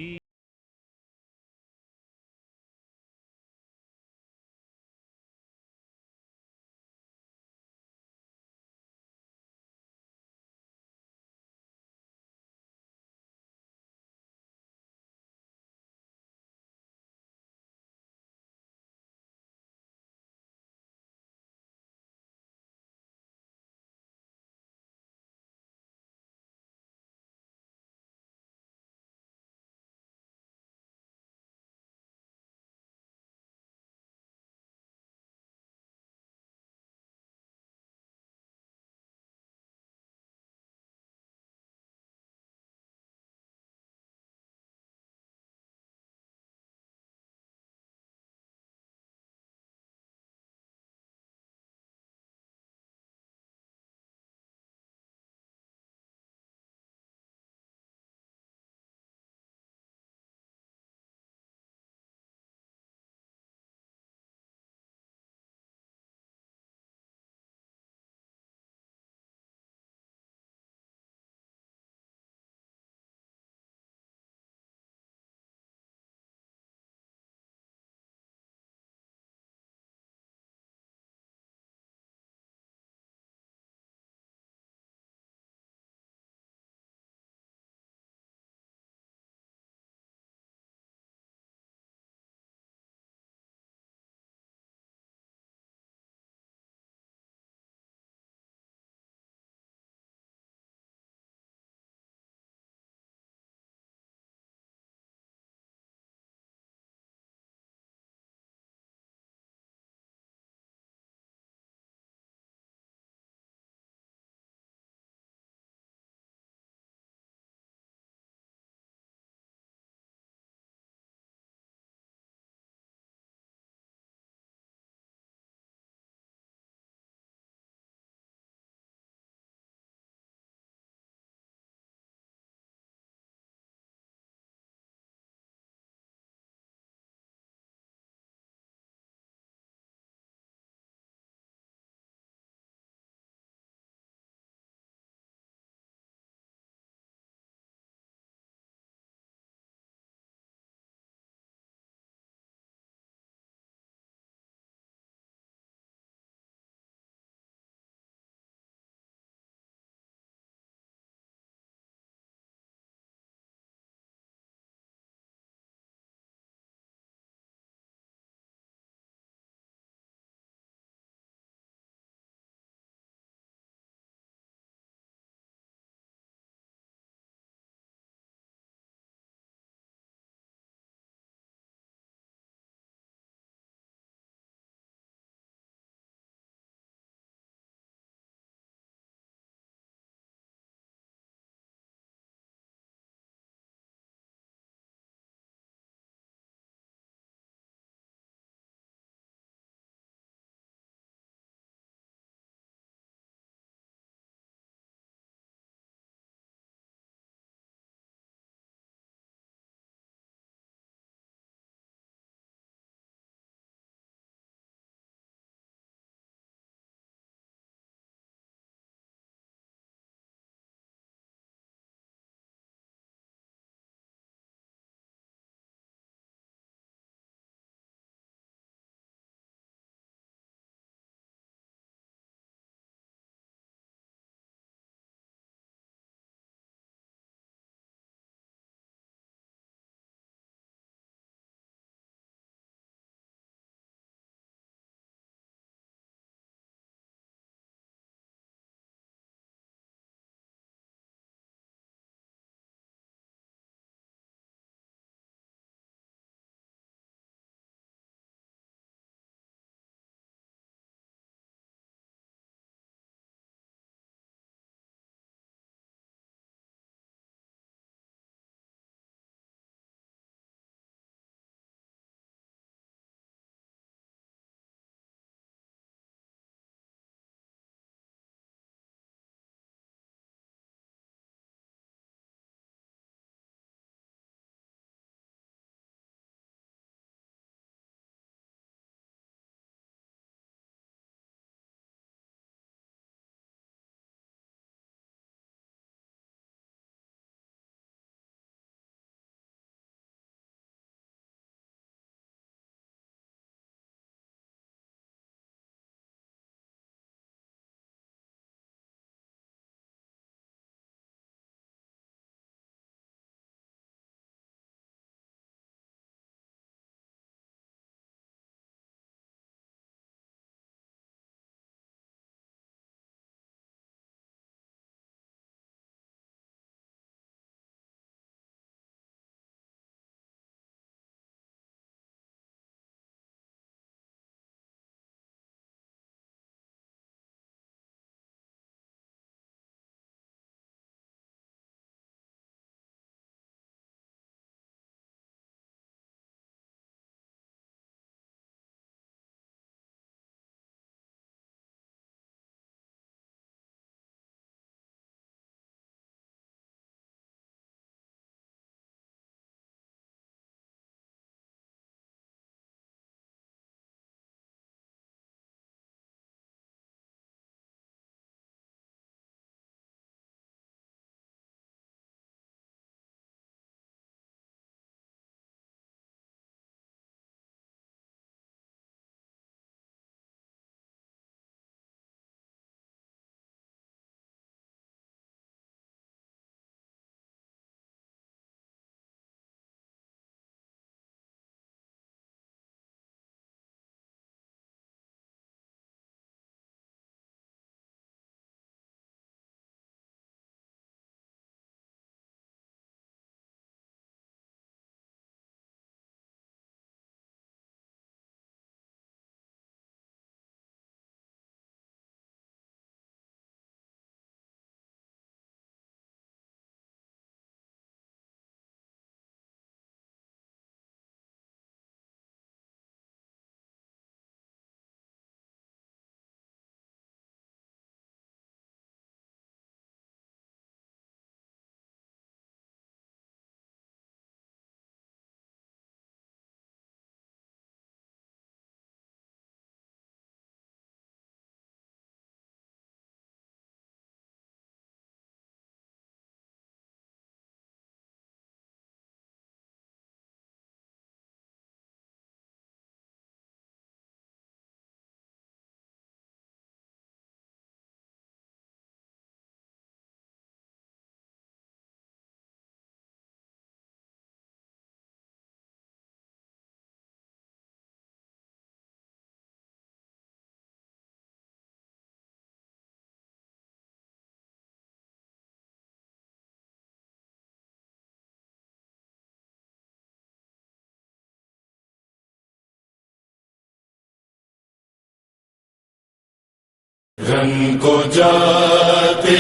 رنگ کو جاتے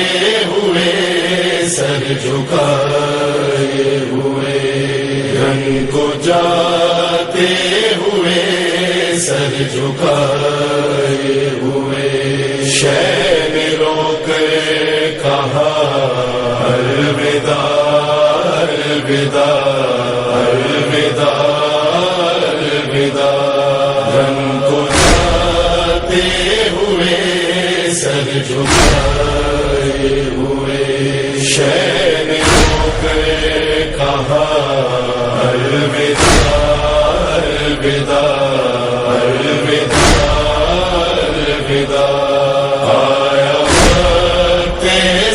ہوئے سر جھکائے ہوئے، رنگ کو جاتے ہوئے سر جھکائے ہوئے، شہ نے رو کر کہا الوداع الوداع الوداع الوداع، رنگ کو جاتے ہوئے سر جھکائے ہوئے، شہ نے رو کر کہا الوداع الوداع الوداع الوداع، آیا وقت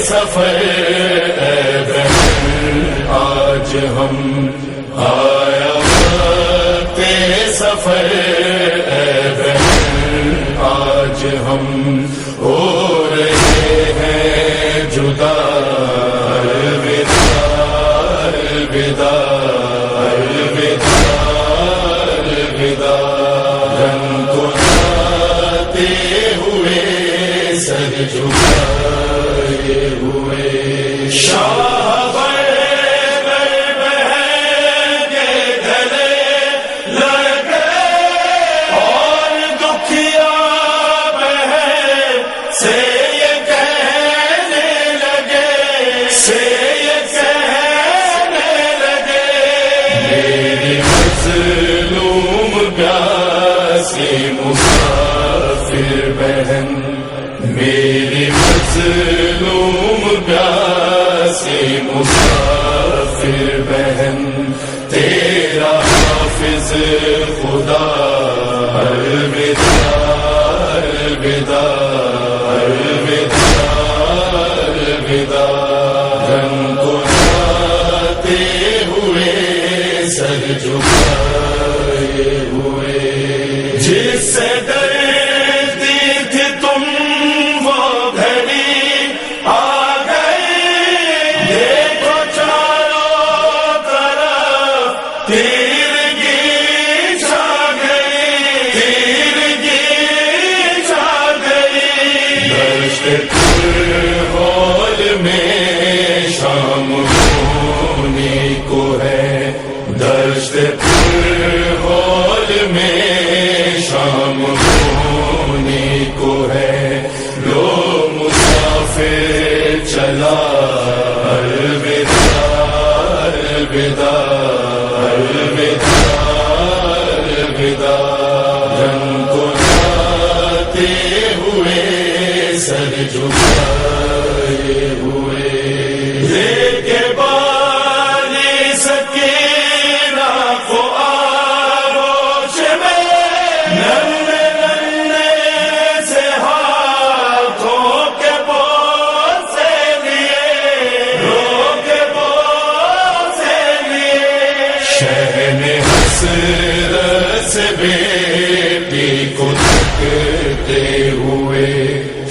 سفر اے بہن آج ہم، آیا وقت سفر اے بہن آج ہم، ہو رہے ہیں جدا، الوداع الوداع الوداع الوداع، رنگ کو جاتے ہوئے سر جھکائے ہوئے، شاہ بہن کے گلے لگ گئے اور دکھیا بہن سے یہ کہنے لگے، سے یہ کہنے لگے، میری مظلوم پیاسی مسافر بہن، میری مظلوم پیاسی مسافر بہن، تیرا حافظ خدا الوداع الوداع الوداع الوداع، رنگ کو جاتے ہوئے سر جھکائے ہوئے، جس سے ڈرتی تھی تم وہ گھڑی آ گئی، دیکھو چاروں طرف تیرگی چھا گئی، تیرگی چھا گئی، دشت ہول میں شام ہونے کو ہے، دشت ہول میں شام ہونے کو ہے، لو مسافر چلا الوداع الوداع الوداع الوداع، رنگ کو جاتے ہوئے سر جھکائے ہوئے، دیکھے بانی سکینہ کو آغوش میں، ننھے ننھے سے ہاتھوں کے بوسے لیے، رو کے بوسے لیے، شہن حسرت سے بیٹی کو تکتے ہوئے،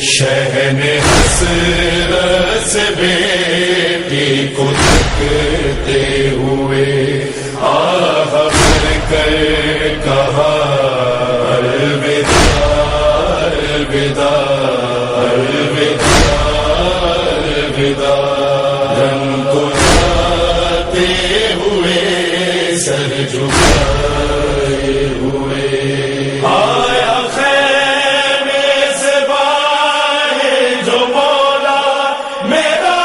شہن حسرت سے بیٹی کو تکتے ہوئے، آہ بھر کر کہا الوداع الوداع الوداع الوداع، رنگ کو جاتے ہوئے سر جھکائے ہوئے، آیا خیمے سے باہر جو مولا میرا،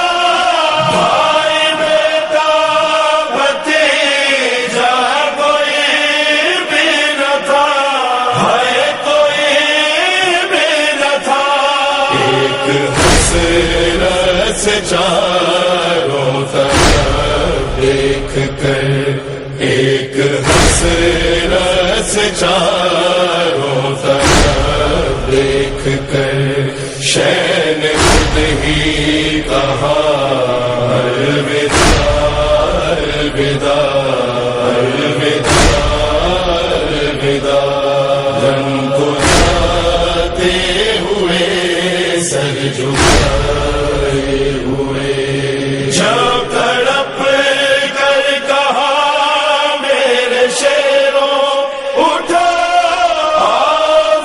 بھائی بیٹا بھتیجا کوئی بھی نہ تھا، ہے کوئی بھی نہ تھا، ایک حسرت سے چاروں طرف دیکھ کر، ایک حسرت سے چاروں طرف دیکھ کر، شہ نے خود ہی کہا الوداع الوداع الوداع الوداع، رنگ کو جاتے ہوئے سر جھکائے ہوئے، جب تڑپ کر کہا میرے شیروں اٹھا،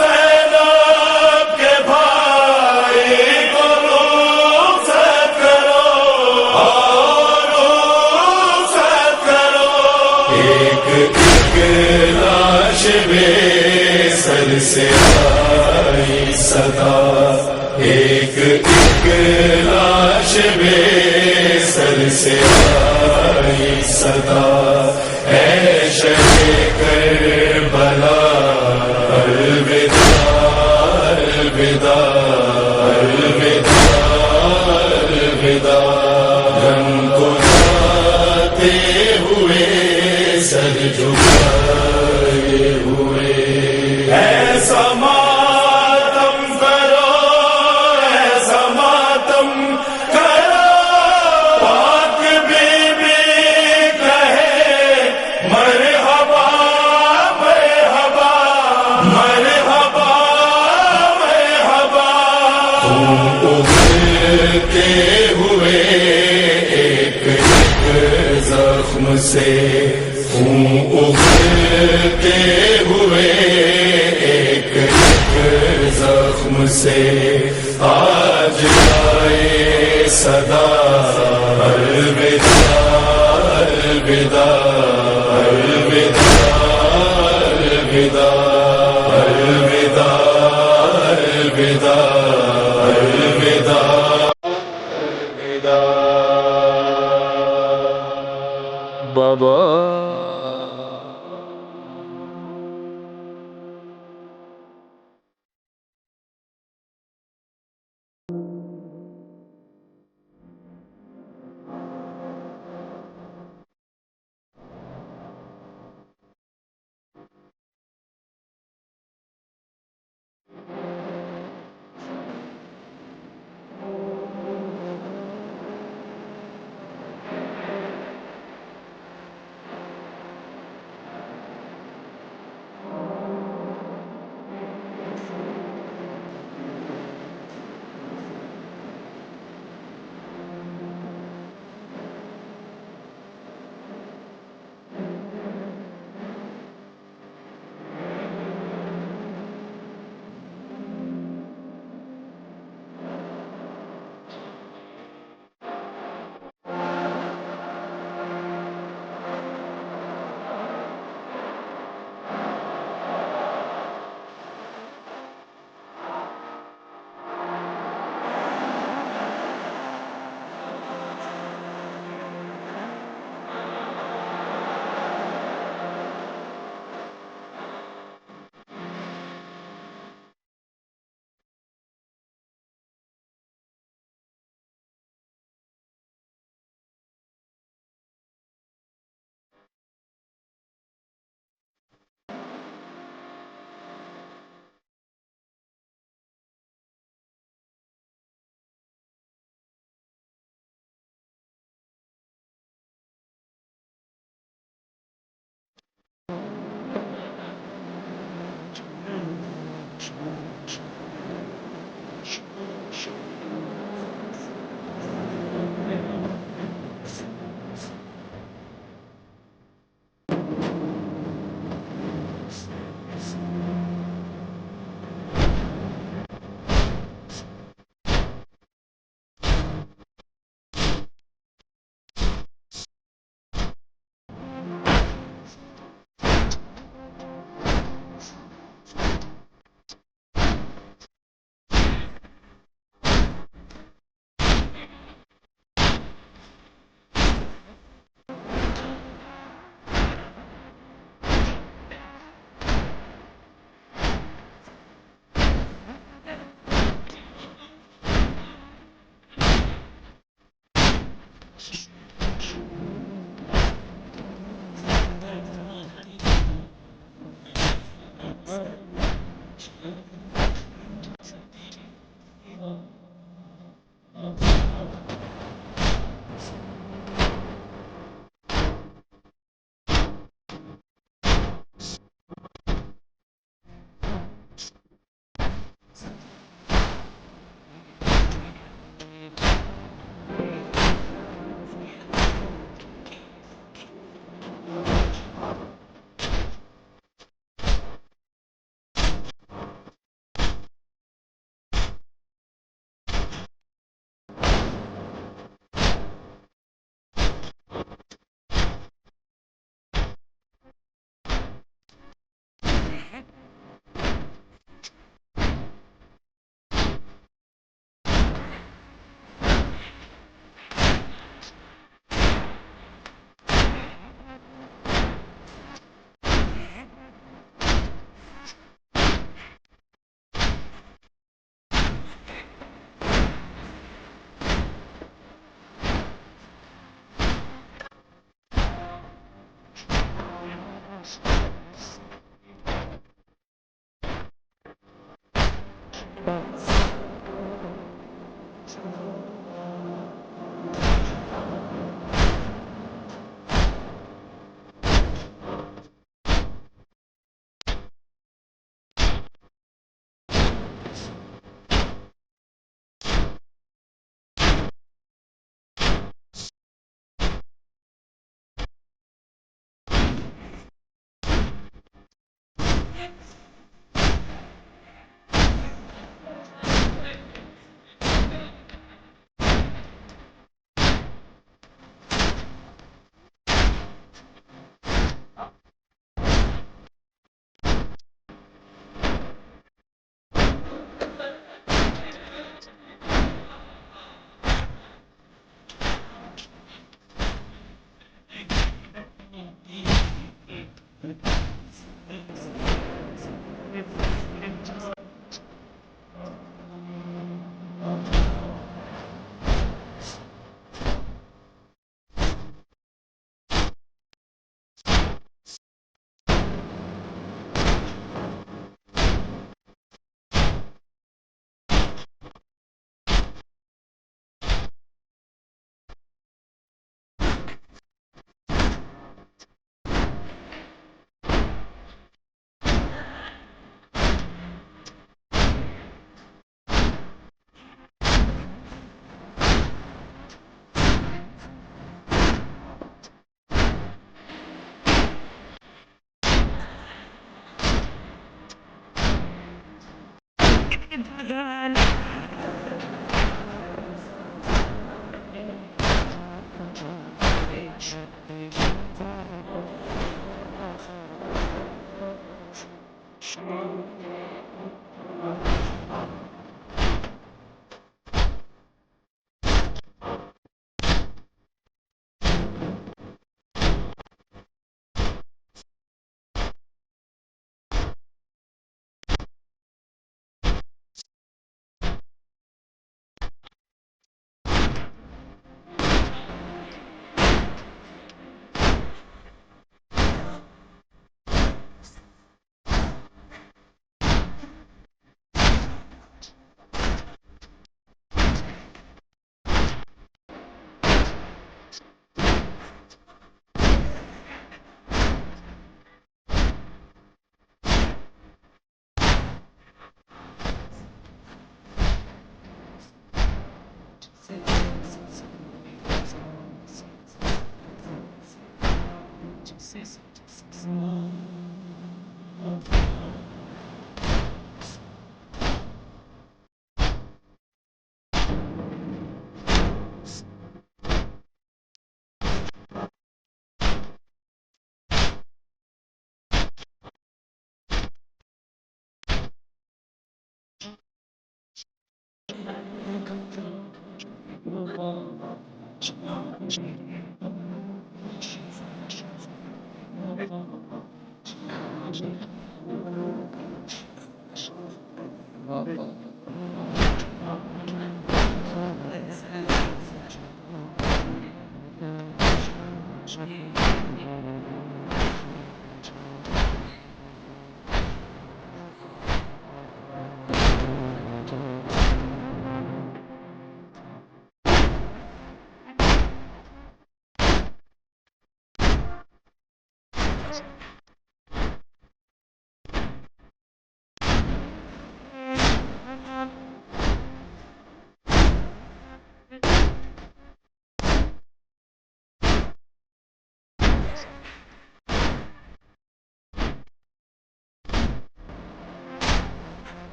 زینب کے بھائی ایک لاش بے سر سے آئی صدا، ایک لاش بے سر سے آئی صدا، اے شہ کربلا الوداع الوداع الوداع الوداع، غم کو جاتے ہوئے سر جھکائے ہوئے، ایسا ماتم کرو ایسا ماتم کرو، پاک بی بی کہے مرحبا مرحبا مرحبا مرحبا، تم ابھرتے ہوئے ایک زخم سے، خون ابھرتے ہوئے ایک زخم سے، آج آئے صدا الوداع الوداع الوداع الوداع الوداع الوداع الوداع الوداع بابا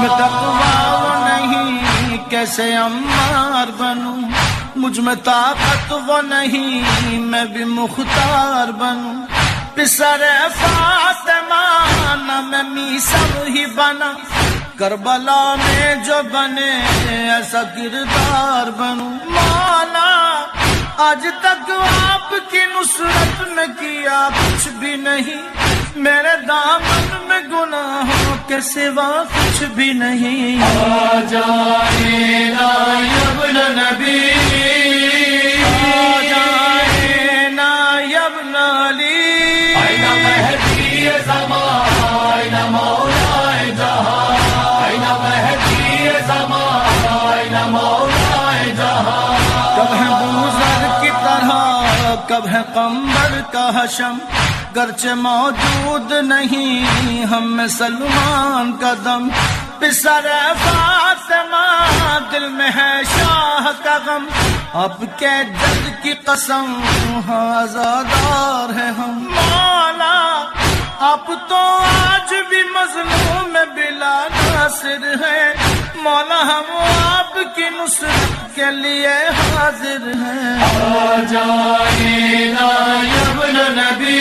میں تقویٰ وہ نہیں کیسے عمار بنوں، مجھ میں طاقت وہ نہیں میں بھی مختار بنوں، پسر فاطمہ نہ میں میسر ہی بنا، کربلا میں جو بنے ایسا کردار بنوں، مولا آج تک آپ کی نصرت میں کیا کچھ بھی نہیں، میرے دامن میں گناہوں کے سوا کچھ بھی نہیں، آ جائے نا یا ابن نبی، آ جائے نا یا ابن علی، آئینہ مہدی زمان، آئینہ مولا جہاں، آئینہ مہدی زمان، آئینہ مولا جہاں، کب ہے بوزر کی طرح کب ہے قمبر کا حشم، گرچہ موجود نہیں ہم میں سلمان کا دم، پسر فاطمہ دل میں ہے شاہ کا غم، اب کے جد کی قسم ہاں عزادار ہے ہم، مولا آپ تو آج بھی مظلوم بلا ناصر ہے، مولا ہم آپ کی نصرت کے لیے حاضر ہیں، آ جائے نا یا ابن نبی،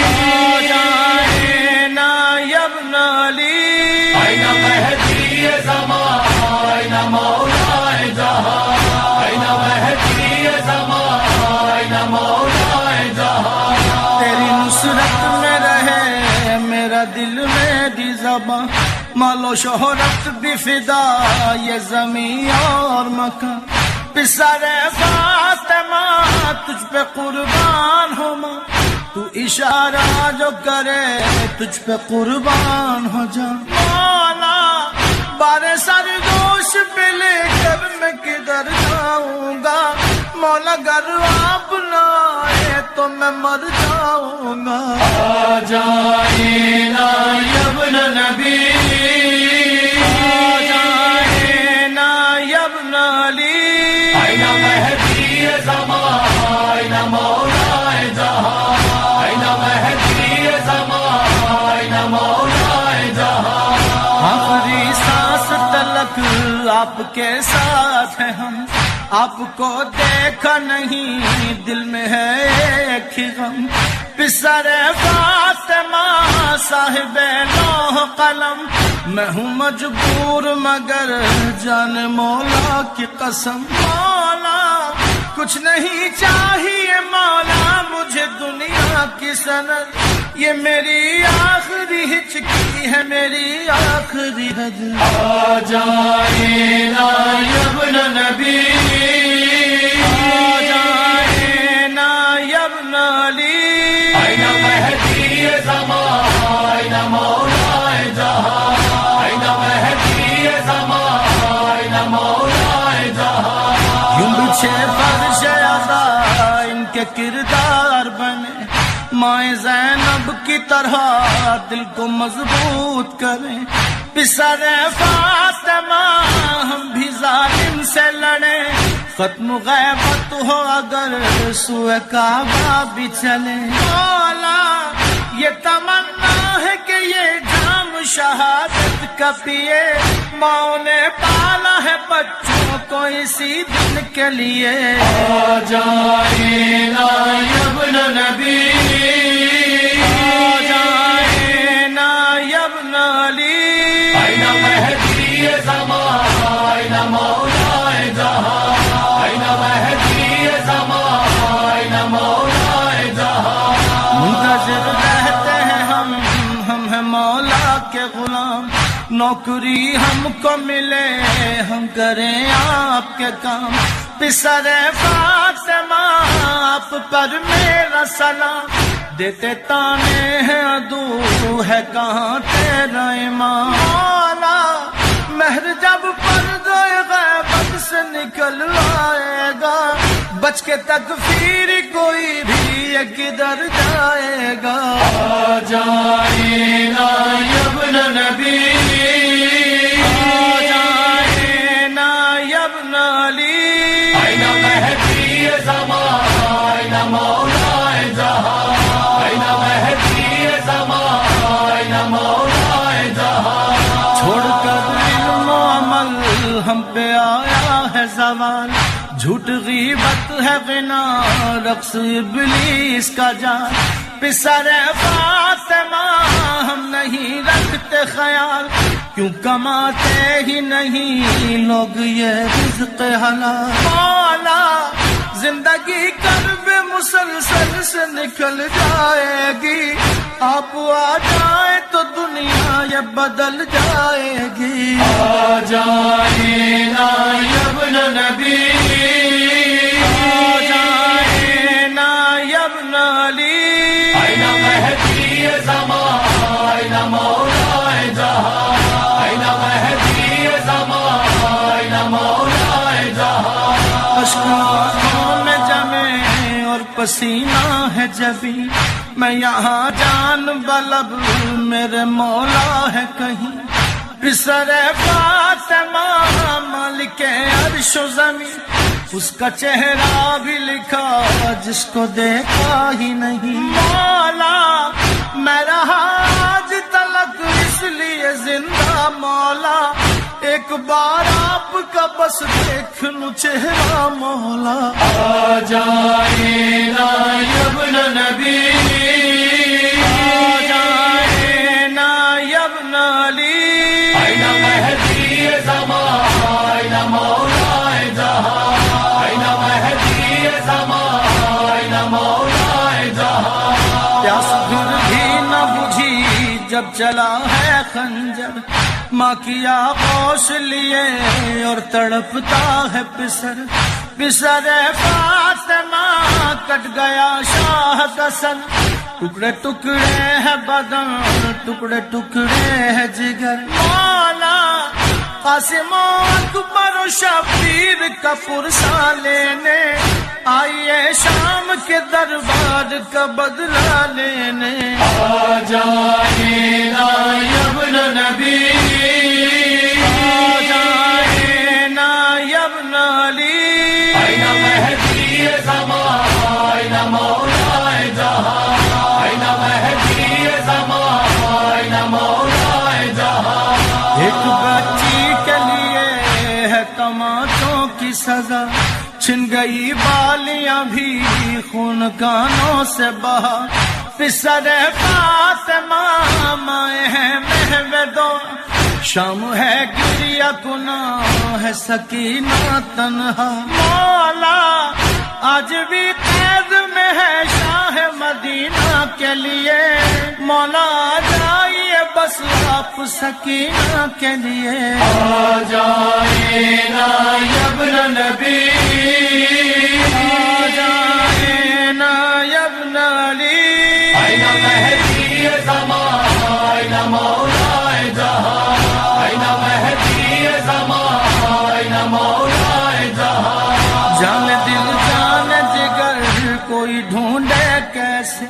آ جائے نا یا ابن علی، آئینہ مہدی زمان، آئینہ مولا جہاں، آئینہ مہدی زمان، آئینہ مولا جہاں، تیری نصرت میں رہے میرا دل میری زباں، مال و شہرت بھی فدا یہ زمین اور مکان، پسر فاطمہ تجھ پہ قربان ہو ماں، تو اشارہ جو کرے تجھ پہ قربان ہو جا، مولا بارے سر دوش پہ لے کر میں کدھر جاؤں گا، مولا گر آپ نہ آئے تو میں مر جاؤں گا، آ جائے نا یا ابن نبی، آ جائے نا یا ابن علی، آئینہ مہدی زمان، آئینہ مولا جہاں، آئینہ مہدی زمان، آئینہ مولا جہاں، آخری سانس تلک آپ کے ساتھ ہیں ہم، آپ کو دیکھا نہیں دل میں ہے ایک ہی غم، پسر فاطمہ صاحب لوح قلم، میں ہوں مجبور مگر جان مولا کی قسم، مولا کچھ نہیں چاہیے مولا مجھے دنیا کی سند، یہ میری آخری ہچکی ہے میری آخری حد، آ جائے نا یا ابن نبی، آ جائے نا یا ابن علی، آئینہ مہدی زمان، آئینہ مولا جہاں، آئینہ مہدی زمان، آئینہ مولا جہاں، یوں بچھے فرش عطا ان کے کردار بنے، مائیں زینب کی طرح دل کو مضبوط کریں، پسر فاطمہ ہم بھی ظالم سے لڑیں، ختم غیبت ہو اگر سوئے کعبہ بھی چلے، مولا یہ تمنا ہے کہ یہ جام شہادت کا پیے، ماں نے پالا ہے بچوں کو اسی دن کے لیے، آ جائے نا یا ابن نبی، آ جائے نا یا ابن علی، آئینہ مہدی زمان، آئینہ مولا جہاں، آئینہ مہدی زمان، آئینہ مولا جہاں، منتظر رہتے ہیں ہم ہیں مولا کے غلام، نوکری ہم کو ملے ہم کریں آپ کے کام، پسر فاطمہ آپ پر میرا سلام، دیتے تانے ہیں عدو ہے کہاں تیرا امام، مولا مہر جب پردے غیبت سے نکل آئے گا، بچ کے تکفیر کوئی بھی کدھر جائے گا، آ جائے نا یا ابن نبی، آ جائے نا یا ابن علی، آئینہ مہدی زمان، آئینہ مولا جہاں، آئینہ مہدی زمان، آئینہ مولا جہاں، چھوڑ زوال، جھوٹ غیبت ہے غنا، رقص ابلیس کا جال، پسر فاطمہ ہم نہیں رکھتے خیال، کیوں کماتے ہی نہیں لوگ یہ رزق حلال، مولا زندگی کرب مسلسل سے نکل جائے گی، آپ آ جائیں تو دنیا یہ بدل جائے گی، آ جائیں نا یا ابن نبی، آ جائیں نا یا ابن علی، آئین مہدی زمان، آئین مولا جہاں، آئین مہدی زمان، آئین مولا جہاں، اشکوں میں جمے اور پسینہ ہے جبی، میں یہاں جان بلب میرے مولا ہے کہیں، پسر فاطمہ مالک عرش و زمین، اس کا چہرہ بھی لکھا جس کو دیکھا ہی نہیں، مولا میں رہا آج تلک اس لیے زندہ، مولا ایک بار آپ کا بس دیکھ لوں چہرہ، مولا آ جائیں نا یا ابن نبی، آ جائیں نا یا ابن علی، آئین مہدی زمان، آئین مولا جہاں، آئین مہدی زمان، آئین مولا جہاں، پیاس پھر بھی نہ بجھی جب چلا ہے خنجر، ماں کی آغوش لیے اور تڑپتا ہے پسر، پسر فاطمہ کٹ گیا شاہ کا سر، ٹکڑے ٹکڑے ہے بدن، ٹکڑے ٹکڑے ہے جگر، مولا قاسم و اکبر و شبیر کا پرسہ لینے، آئیے شام کے دربار کا بدلہ لینے، آ جائیں نا یا ابن نبی، آ جائیں نا یا ابن علی، آئین مہدی زمان، آئین مولا جہاں، آئین مہدی زمان، آئین مولا جہاں، ایک بچی کے لیے ہے تماچوں کی سزا، چھن گئی بالیاں بھی خون کانوں سے بہا، پسر فاطمہ مائیں ہیں محو دو، شام ہے گریہ گناہ ہے سکینہ تنہا، مولا آج بھی قید میں ہے شاہ مدینہ کے لیے، مولا آ جائیے بس آپ سکینہ کے لیے، آ جائیں نا یا ابن نبی، آ جائیں نا یا ابن علی، آئین مہدی زمان، آئین مولا جہاں، آئین مہدی زمان، آئین مولا جہاں، جان دل جان جگر کوئی ڈھونڈے کیسے،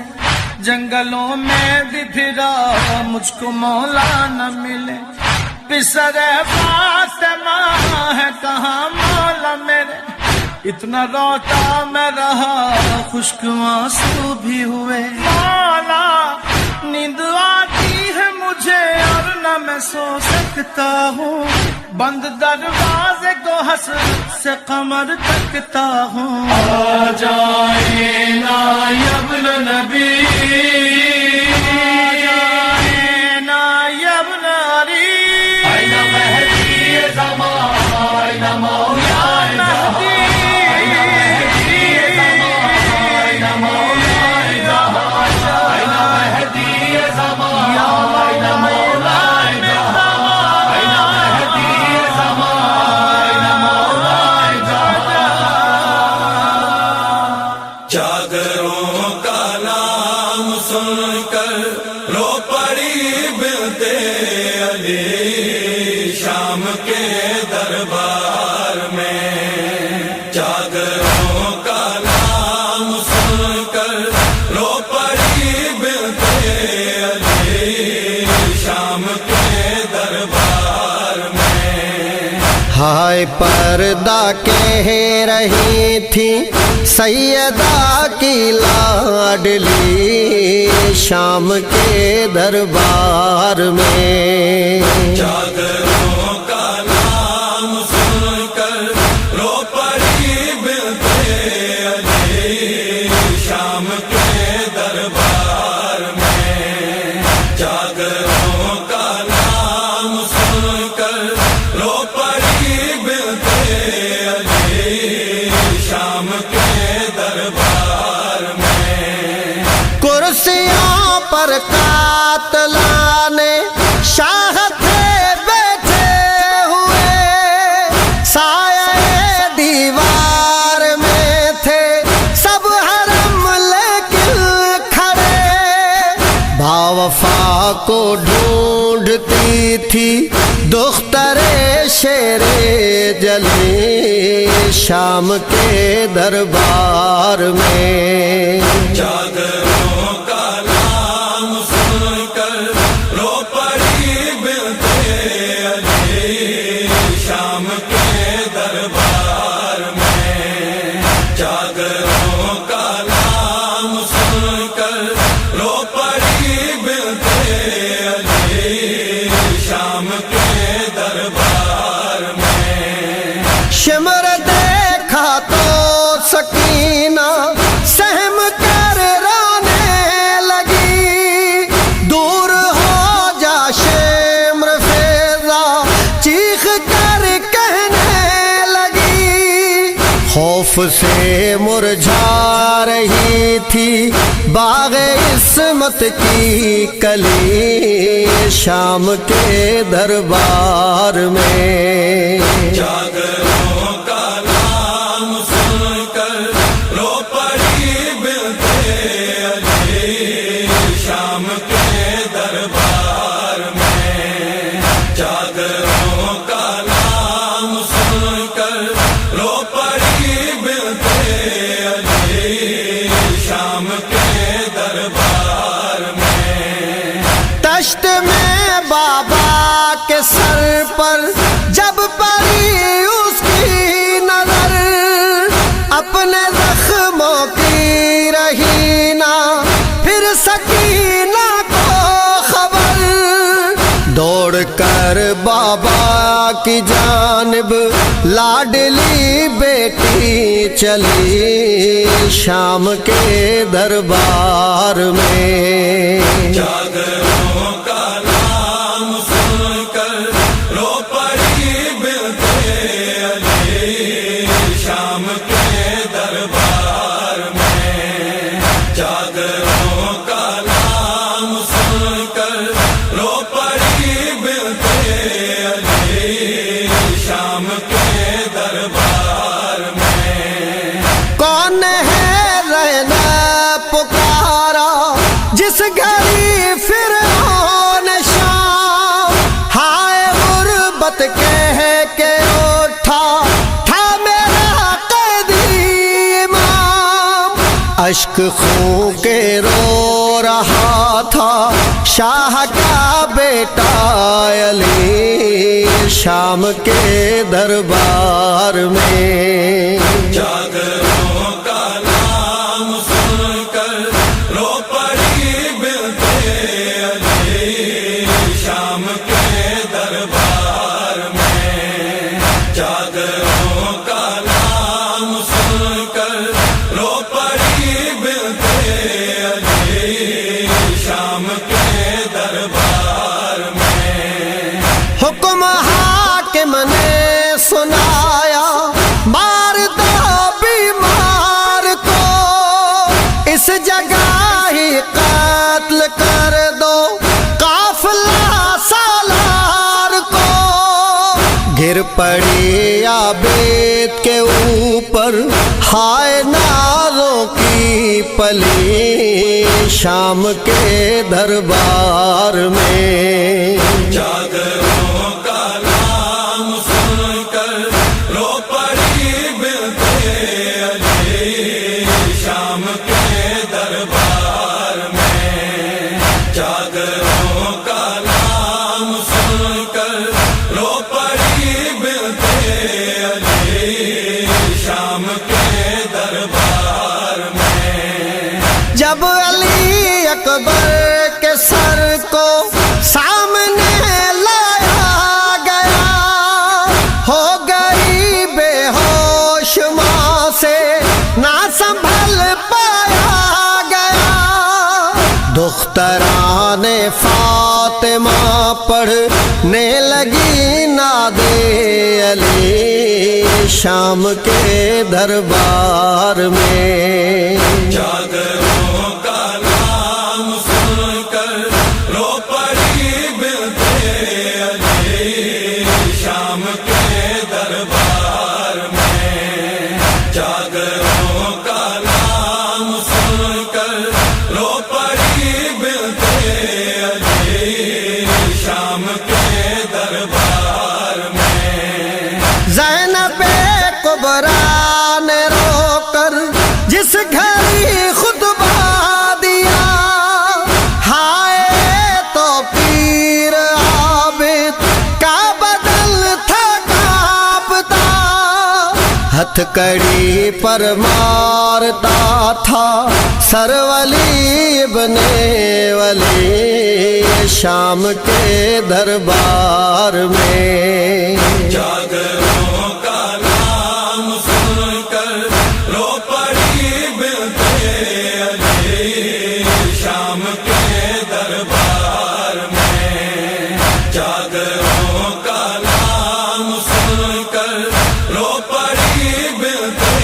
جنگلوں میں بھی پھرا مجھ کو مولا نہ ملے، پسر فاطمہ ہے کہاں مولا میرے، اتنا روتا میں رہا خشک آنسو بھی ہوئے، مولا نیند آتی ہے مجھے اور نہ میں سو سکتا ہوں، بند دروازے کو حسرت سے قمر تکتا ہوں، آ جائیں نا یا ابن نبی، آ جائیں نا یا ابن علی، آئین مہدی زمان، آئین مولا جہاں، چادروں کا نام سن کر رو پڑی بنتے علی شام کے دربار میں، چادروں کا نام سن کر رو پڑی بنتے علی شام کے دربار میں، ہائے پردہ کہہ رہی تھی سیدہ کی لاڈلی شام کے دربار میں، چادروں کا نام سن کر رو جاگروں کا نام سن کر رو پڑی بنتے علی شام کے دربار میں. کرسیوں پر قاتلان شاہ تھے بیٹھے ہوئے، سایہ دیوار میں تھے سب حرم لیکن کھڑے. باوفا کو ڈھونڈتی تھی دختر شیر جلی شام کے دربار میں. جاگروں کا نام سن کر رو پڑی بنتے علی شام کے دربار میں. جاگروں کا نام سن کر رو پڑی بنتے علی شام کے دربار میں. شمر دیکھا تو سکینہ سہم کر رونے لگی، دور ہو جا شمر فیضا چیخ کر کہنے لگی. خوف سے مرجھا رہی تھی باغ عصمت کی کلی شام کے دربار میں. جاگروں کا نام سن کر رو پڑی بنتے علی شام کے دربار میں. جاگروں کا نام سن کر رو پڑی بنتے علی شام کے دربار میں. دشت میں بابا کے سر پر جب پڑی اس کی نظر، اپنے زخموں کی رہی نہ پھر سکینہ کو خبر. دوڑ کر بابا کی جانب لاڈلی بیٹی چلی شام کے دربار میں. جاگروں کا نام سن کر رو پڑی بنتے علی شام کے دربار میں. جاگروں کا نام سن کر رو پڑی بنتے علی شام کے دربار میں. کون ہے رہنا پکارا جس گھڑی فرعون شام، ہائے غربت کہہ کے اٹھا تھا میرا قیدی امام. اشک خون کے رو رہا تھا شاہ کا بیٹا علی شام کے دربار میں. جاگروں کا نام سن کر رو پڑی بنتے علی شام کے دربار میں. جاگروں کا نام سن کر رو پڑی بنتے علی شام کے دربار میں. حکم حاکم نے سنایا مار دو بیمار کو، اس جگہ ہی قتل کر دو قافلہ سالار کو. گر پڑی عابد کے اوپر ہائے نازوں کی پلی شام کے دربار میں. جاگروں کا نام سن کر رو پڑی بنتے علی شام کے دربار میں. جاگروں کا نام سن کر رو پڑی بنتے علی شام کے دربار میں. جب علی اکبر کے سر کو سامنے لایا گیا، ہو گئی بے ہوش ماں سے نہ سنبھل پایا گیا. دختر ترانے فاطمہ پڑھنے لگی نادے علی شام کے دربار میں جادروں کا نام سن کر رو پڑی بنتے علی شام کے دربار میں جادروں کا نام سن کر رو پڑی بنتے علی شام کے دربار میں زینب کبریٰ نے رو کر جس گھڑی خطبہ دیا ہائے تو پیر عابد کا بدل تھا کانپتا ہتھ کڑی پر مارتا تھا سر ولی ابن ولی شام کے دربار میں جادروں کا نام سن کر رو پڑی بنتے علی شام کے دربار میں جادروں کا نام سن کر رو پڑی بنتے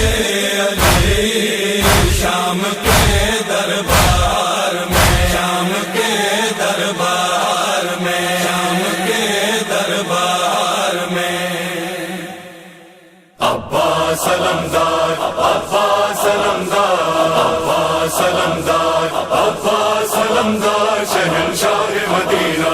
علی شام کے دربار میں شام کے دربار میں شام کے دربار میں عباس علمدار عباس علمدار عباس علمدار عباس علمدار شہنشاہ مدینہ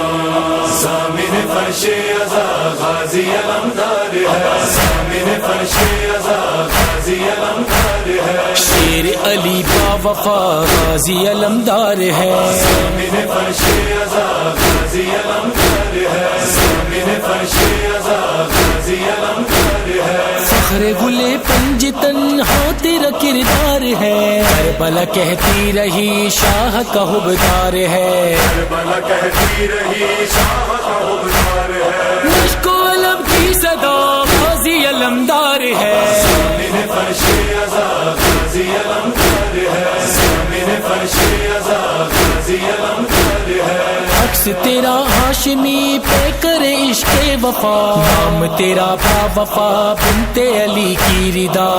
ضامن فرش عزا غازی علمدار ہے ضامن فرش عزا غازی علمدار ہے شیر علی با وفا غازی علمدار ہے ضامن فرش عزا غازی علمدار ہے ضامن فرش عزا غازی علمدار ہے فخر گلے پنج تنہا تیرا کردار ہے کربلا کہتی رہی شاہ کا حبدار ہے کربلا کہتی رہی شاہ کا حبدار ہے مشک و علم کی صدا غازی علمدار ہے ضامن فرش عزا غازی علمدار ہے ضامن فرش عزا غازی علمدار ہے عکس تیرا ہاشمی پہ کرے عشق وفا نام تیرا با وفا بنت علی کی ردا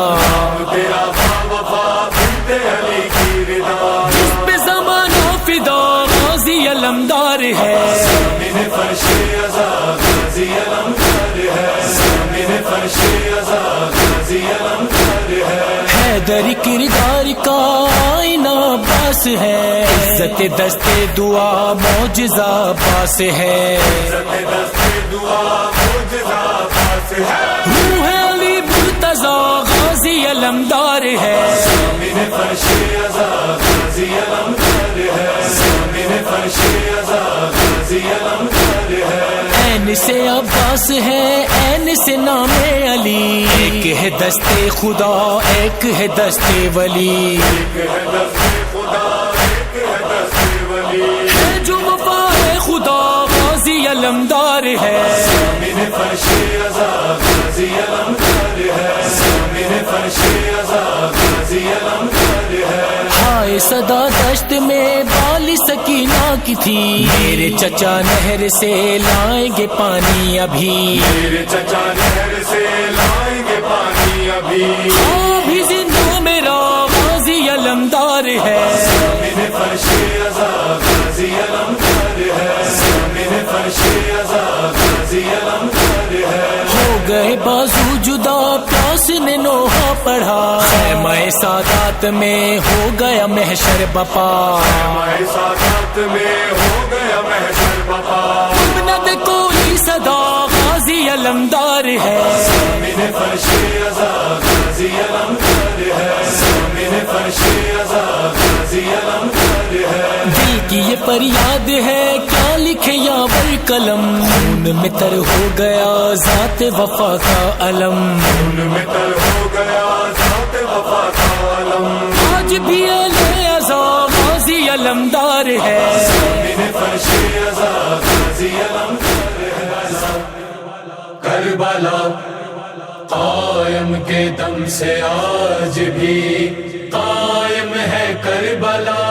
تیرا با وفا بنت علی کی ردا جس پہ زمانہ فدا غازی علمدار ہے ضامن فرش عزا غازی علمدار ہے ضامن فرش عزا غازی علمدار ہے حیدر کردار کا آئینہ باس ہے عزت دست دعا معجزہ باس ہے عزت دست دعا معجزہ باس ہے روح علی مرتضیٰ غازی علمدار ہے ضامن فرش عزا غازی علمدار ہے ضامن فرش عزا غازی علمدار ہے عین سے عباس ہے عین سے نام علی ایک ہے دست خدا ایک ہے دست ولی ایک ہے دست خدا ایک ہے دست ولی ہے جو وفا ہے خدا غازی علمدار ہے ضامن فرش عزا غازی علمدار ہے ضامن فرش عزا غازی علمدار ہے ہائے صدا دشت میں بال سکینہ کی تھی میرے چچا نہر سے لائیں گے پانی ابھی میرے چچا نہر سے لائیں گے پانی ابھی بھی زندہ میرا غازی علمدار ہے ضامن فرش عزا غازی علمدار ہے ضامن فرش عزا غازی علمدار ہے ہو گئے بازو جدا پیاس نے نوحہ پڑھا خیمہ سادات میں ہو گیا محشر بپا ہمارے سادات میں ہو گیا محشر بپا ند کوئی صدا غازی علمدار ہے ضامن فرش عزا غازی علمدار ہے ضامن فرش عزا غازی علمدار ہے دل کی یہ فریاد ہے کیا لکھے یاور قلم خون میں تر ہو گیا ذات وفا کا علم خون میں تر ہو گیا ذات وفا کا علم آج بھی علی ازا غازی علمدار ہے ضامن فرش عزا غازی علمدار ہے کربلا قائم کے دم سے آج بھی قائم ہے کربلا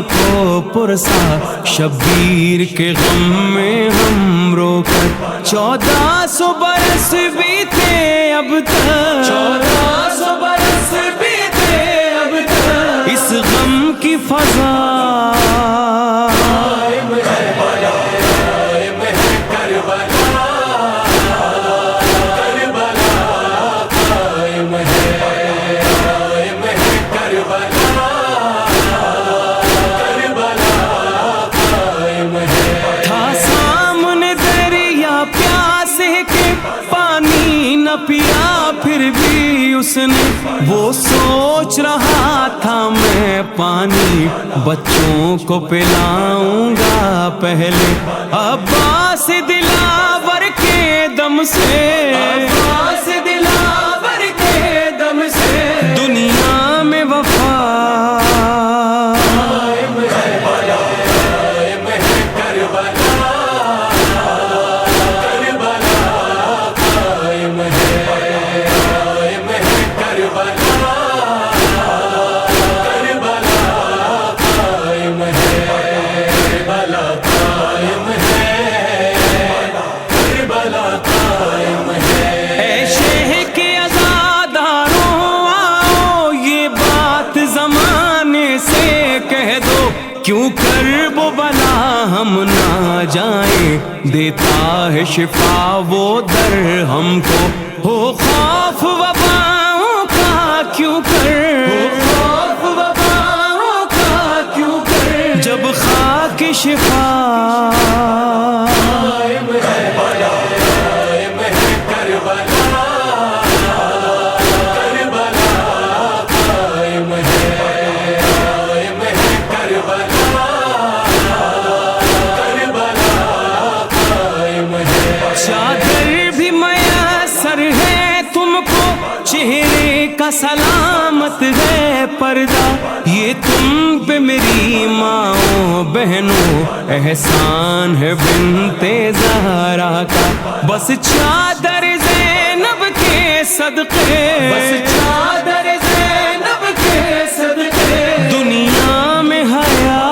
کو پرسا شبیر کے غم میں ہم رو کر 1400 برس بیتے اب تک 1400 برس بیتے اب تک اس غم کی فضا پیا پھر بھی اس نے وہ سوچ رہا تھا میں پانی بچوں کو پلاؤں گا پہلے عباس دلاور کے دم سے عباس دلاور کے دم سے دنیا میں وفا کیوں کرب و بلا ہم نہ جائیں دیتا ہے شفا وہ در ہم کو ہو خوف وباؤں کا کیوں کر ہو خوف وباؤں کا کیوں کر جب خاک شفا چہرے کا سلامت ہے پردہ یہ تم پہ میری ماں بہنوں احسان ہے بنت زہرا کا بس چادر زینب کے صدقے بس چادر زینب کے صدقے دنیا میں حیا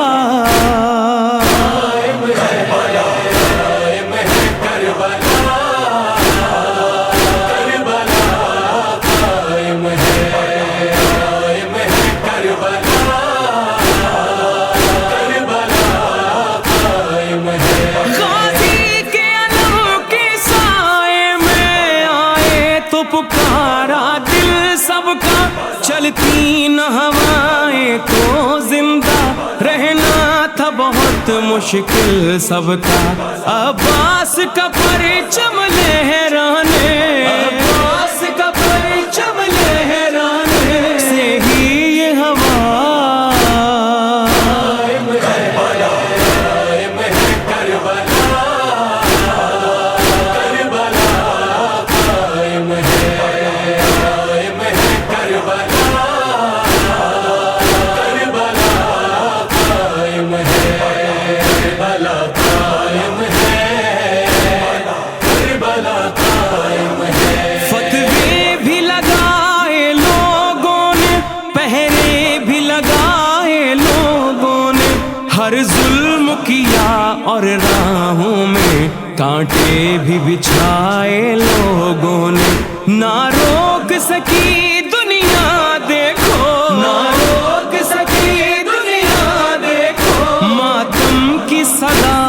پکارا دل سب کا چلتی نہ ہوائیں تو زندہ رہنا تھا بہت مشکل سب کا عباس کا پرچم لہرانے عباس کا پرچم لہرانے سے ہی یہ ہوا ظلم کیا اور راہوں میں کانٹے بھی بچھائے لوگوں نے نہ روک سکی دنیا دیکھو نہ روک سکی دنیا دیکھو ماتم کی صدا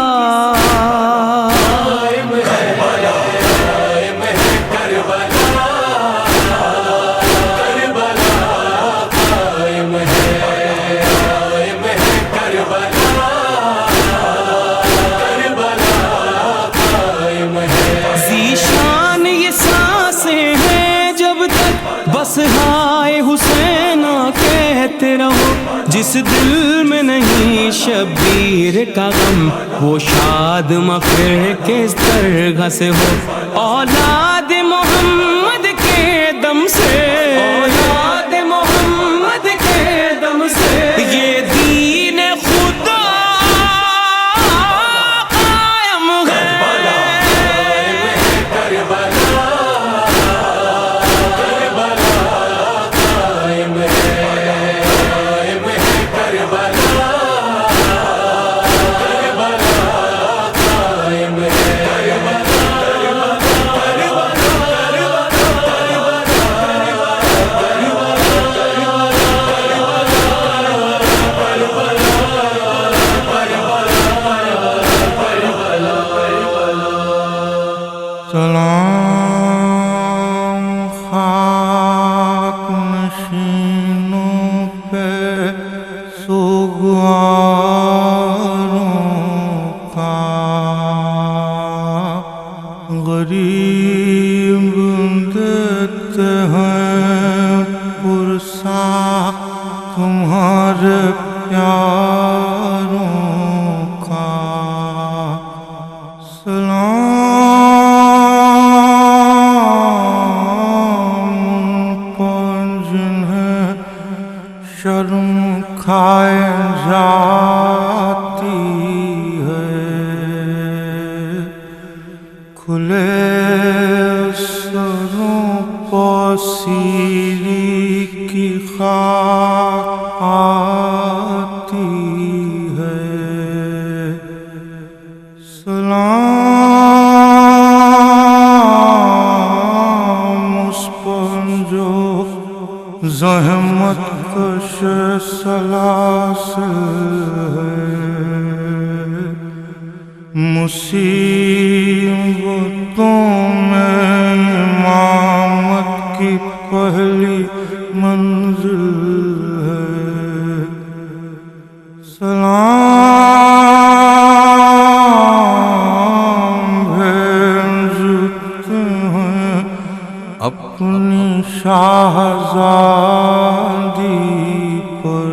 بس ہائے حسین کہتے رہو جس دل میں نہیں شبیر کا غم وہ شاد مفر کس طرح سے ہو اولاد محمد کے دم سے اولاد محمد کے دم سے یہ دین خدا قائم ہے سلام خاک نشینوں پہ سوگواروں کا، غریب دیتے ہیں پرسا تمہارے پیاروں کا، سلام پر جنہیں شرم کھائے جاتی ہے، کھلے سروں پر سیری کی خاک آتی ہے، سلام اس پر جو زحمت کش سلاسل ہے، مصیبتوں میں امامت کی پہلی منزل ہے، سلام بھیجتے ہیں اپنی شاہزادی پر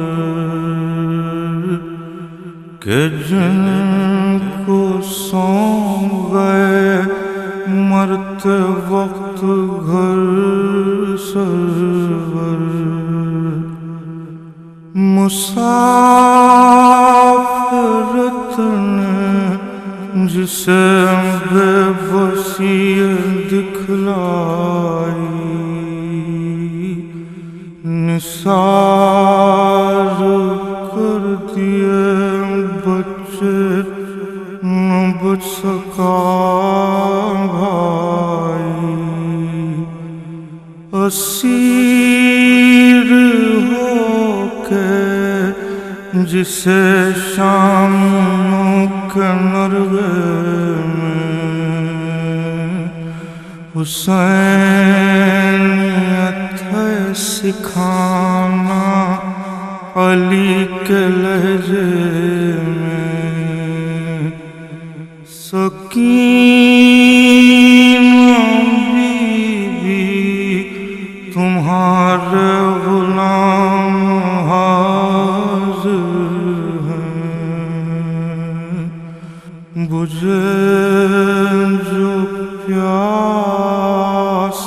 کہ جن کو سونپ گئے مرتے وقت گھر سرور، مسافرت نے جسے بے بسی دکھلائی، نثار کر دیے بچے نہ بچ سکا بھائی، اسیر ہو کے جسے شاموں کے نرغے میں حسینیت ہے سکھانا علی کے لہجے میں، سکینہ بی بی تمہارے غلام حاضر ہیں، بجھے جو پیاس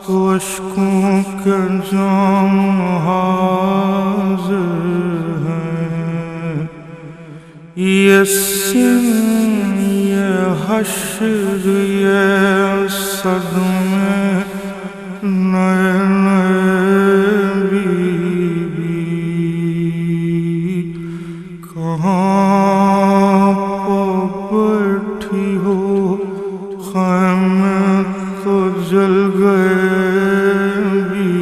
تو اشکوں کے جام حاضر ہیں، یہ سن یہ حشر یہ صدمے نئے نئے بی بی، کہاں پر بیٹھی ہو خیمے تو جل گئے بی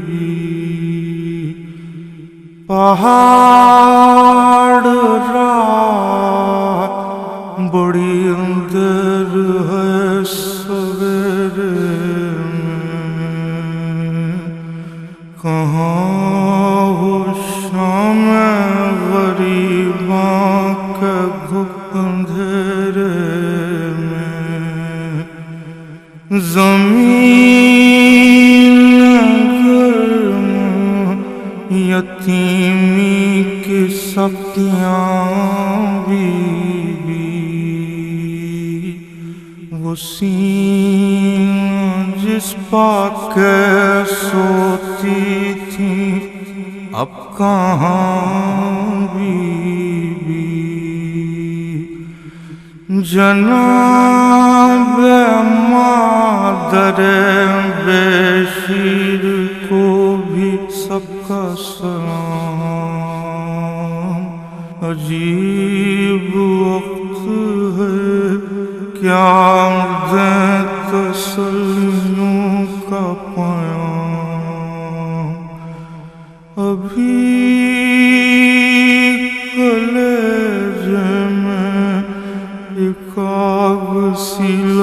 بی، پہاڑ رات بڑی اندر ہے سویرے میں، کہاں ہو شام غریباں کے گھٹ اندھیرے میں، زمین گرم یتیمی کی سختیاں بھی وہ سینہ جس پاک کے سوتی تھی اب کہاں بی بی، جناب مادر بے شیر کو بھی سب کا سلام، عجیب وقت ہے کیا دیں تسلیوں کا پیام، ابھی کلیجے میں ایک آگ سی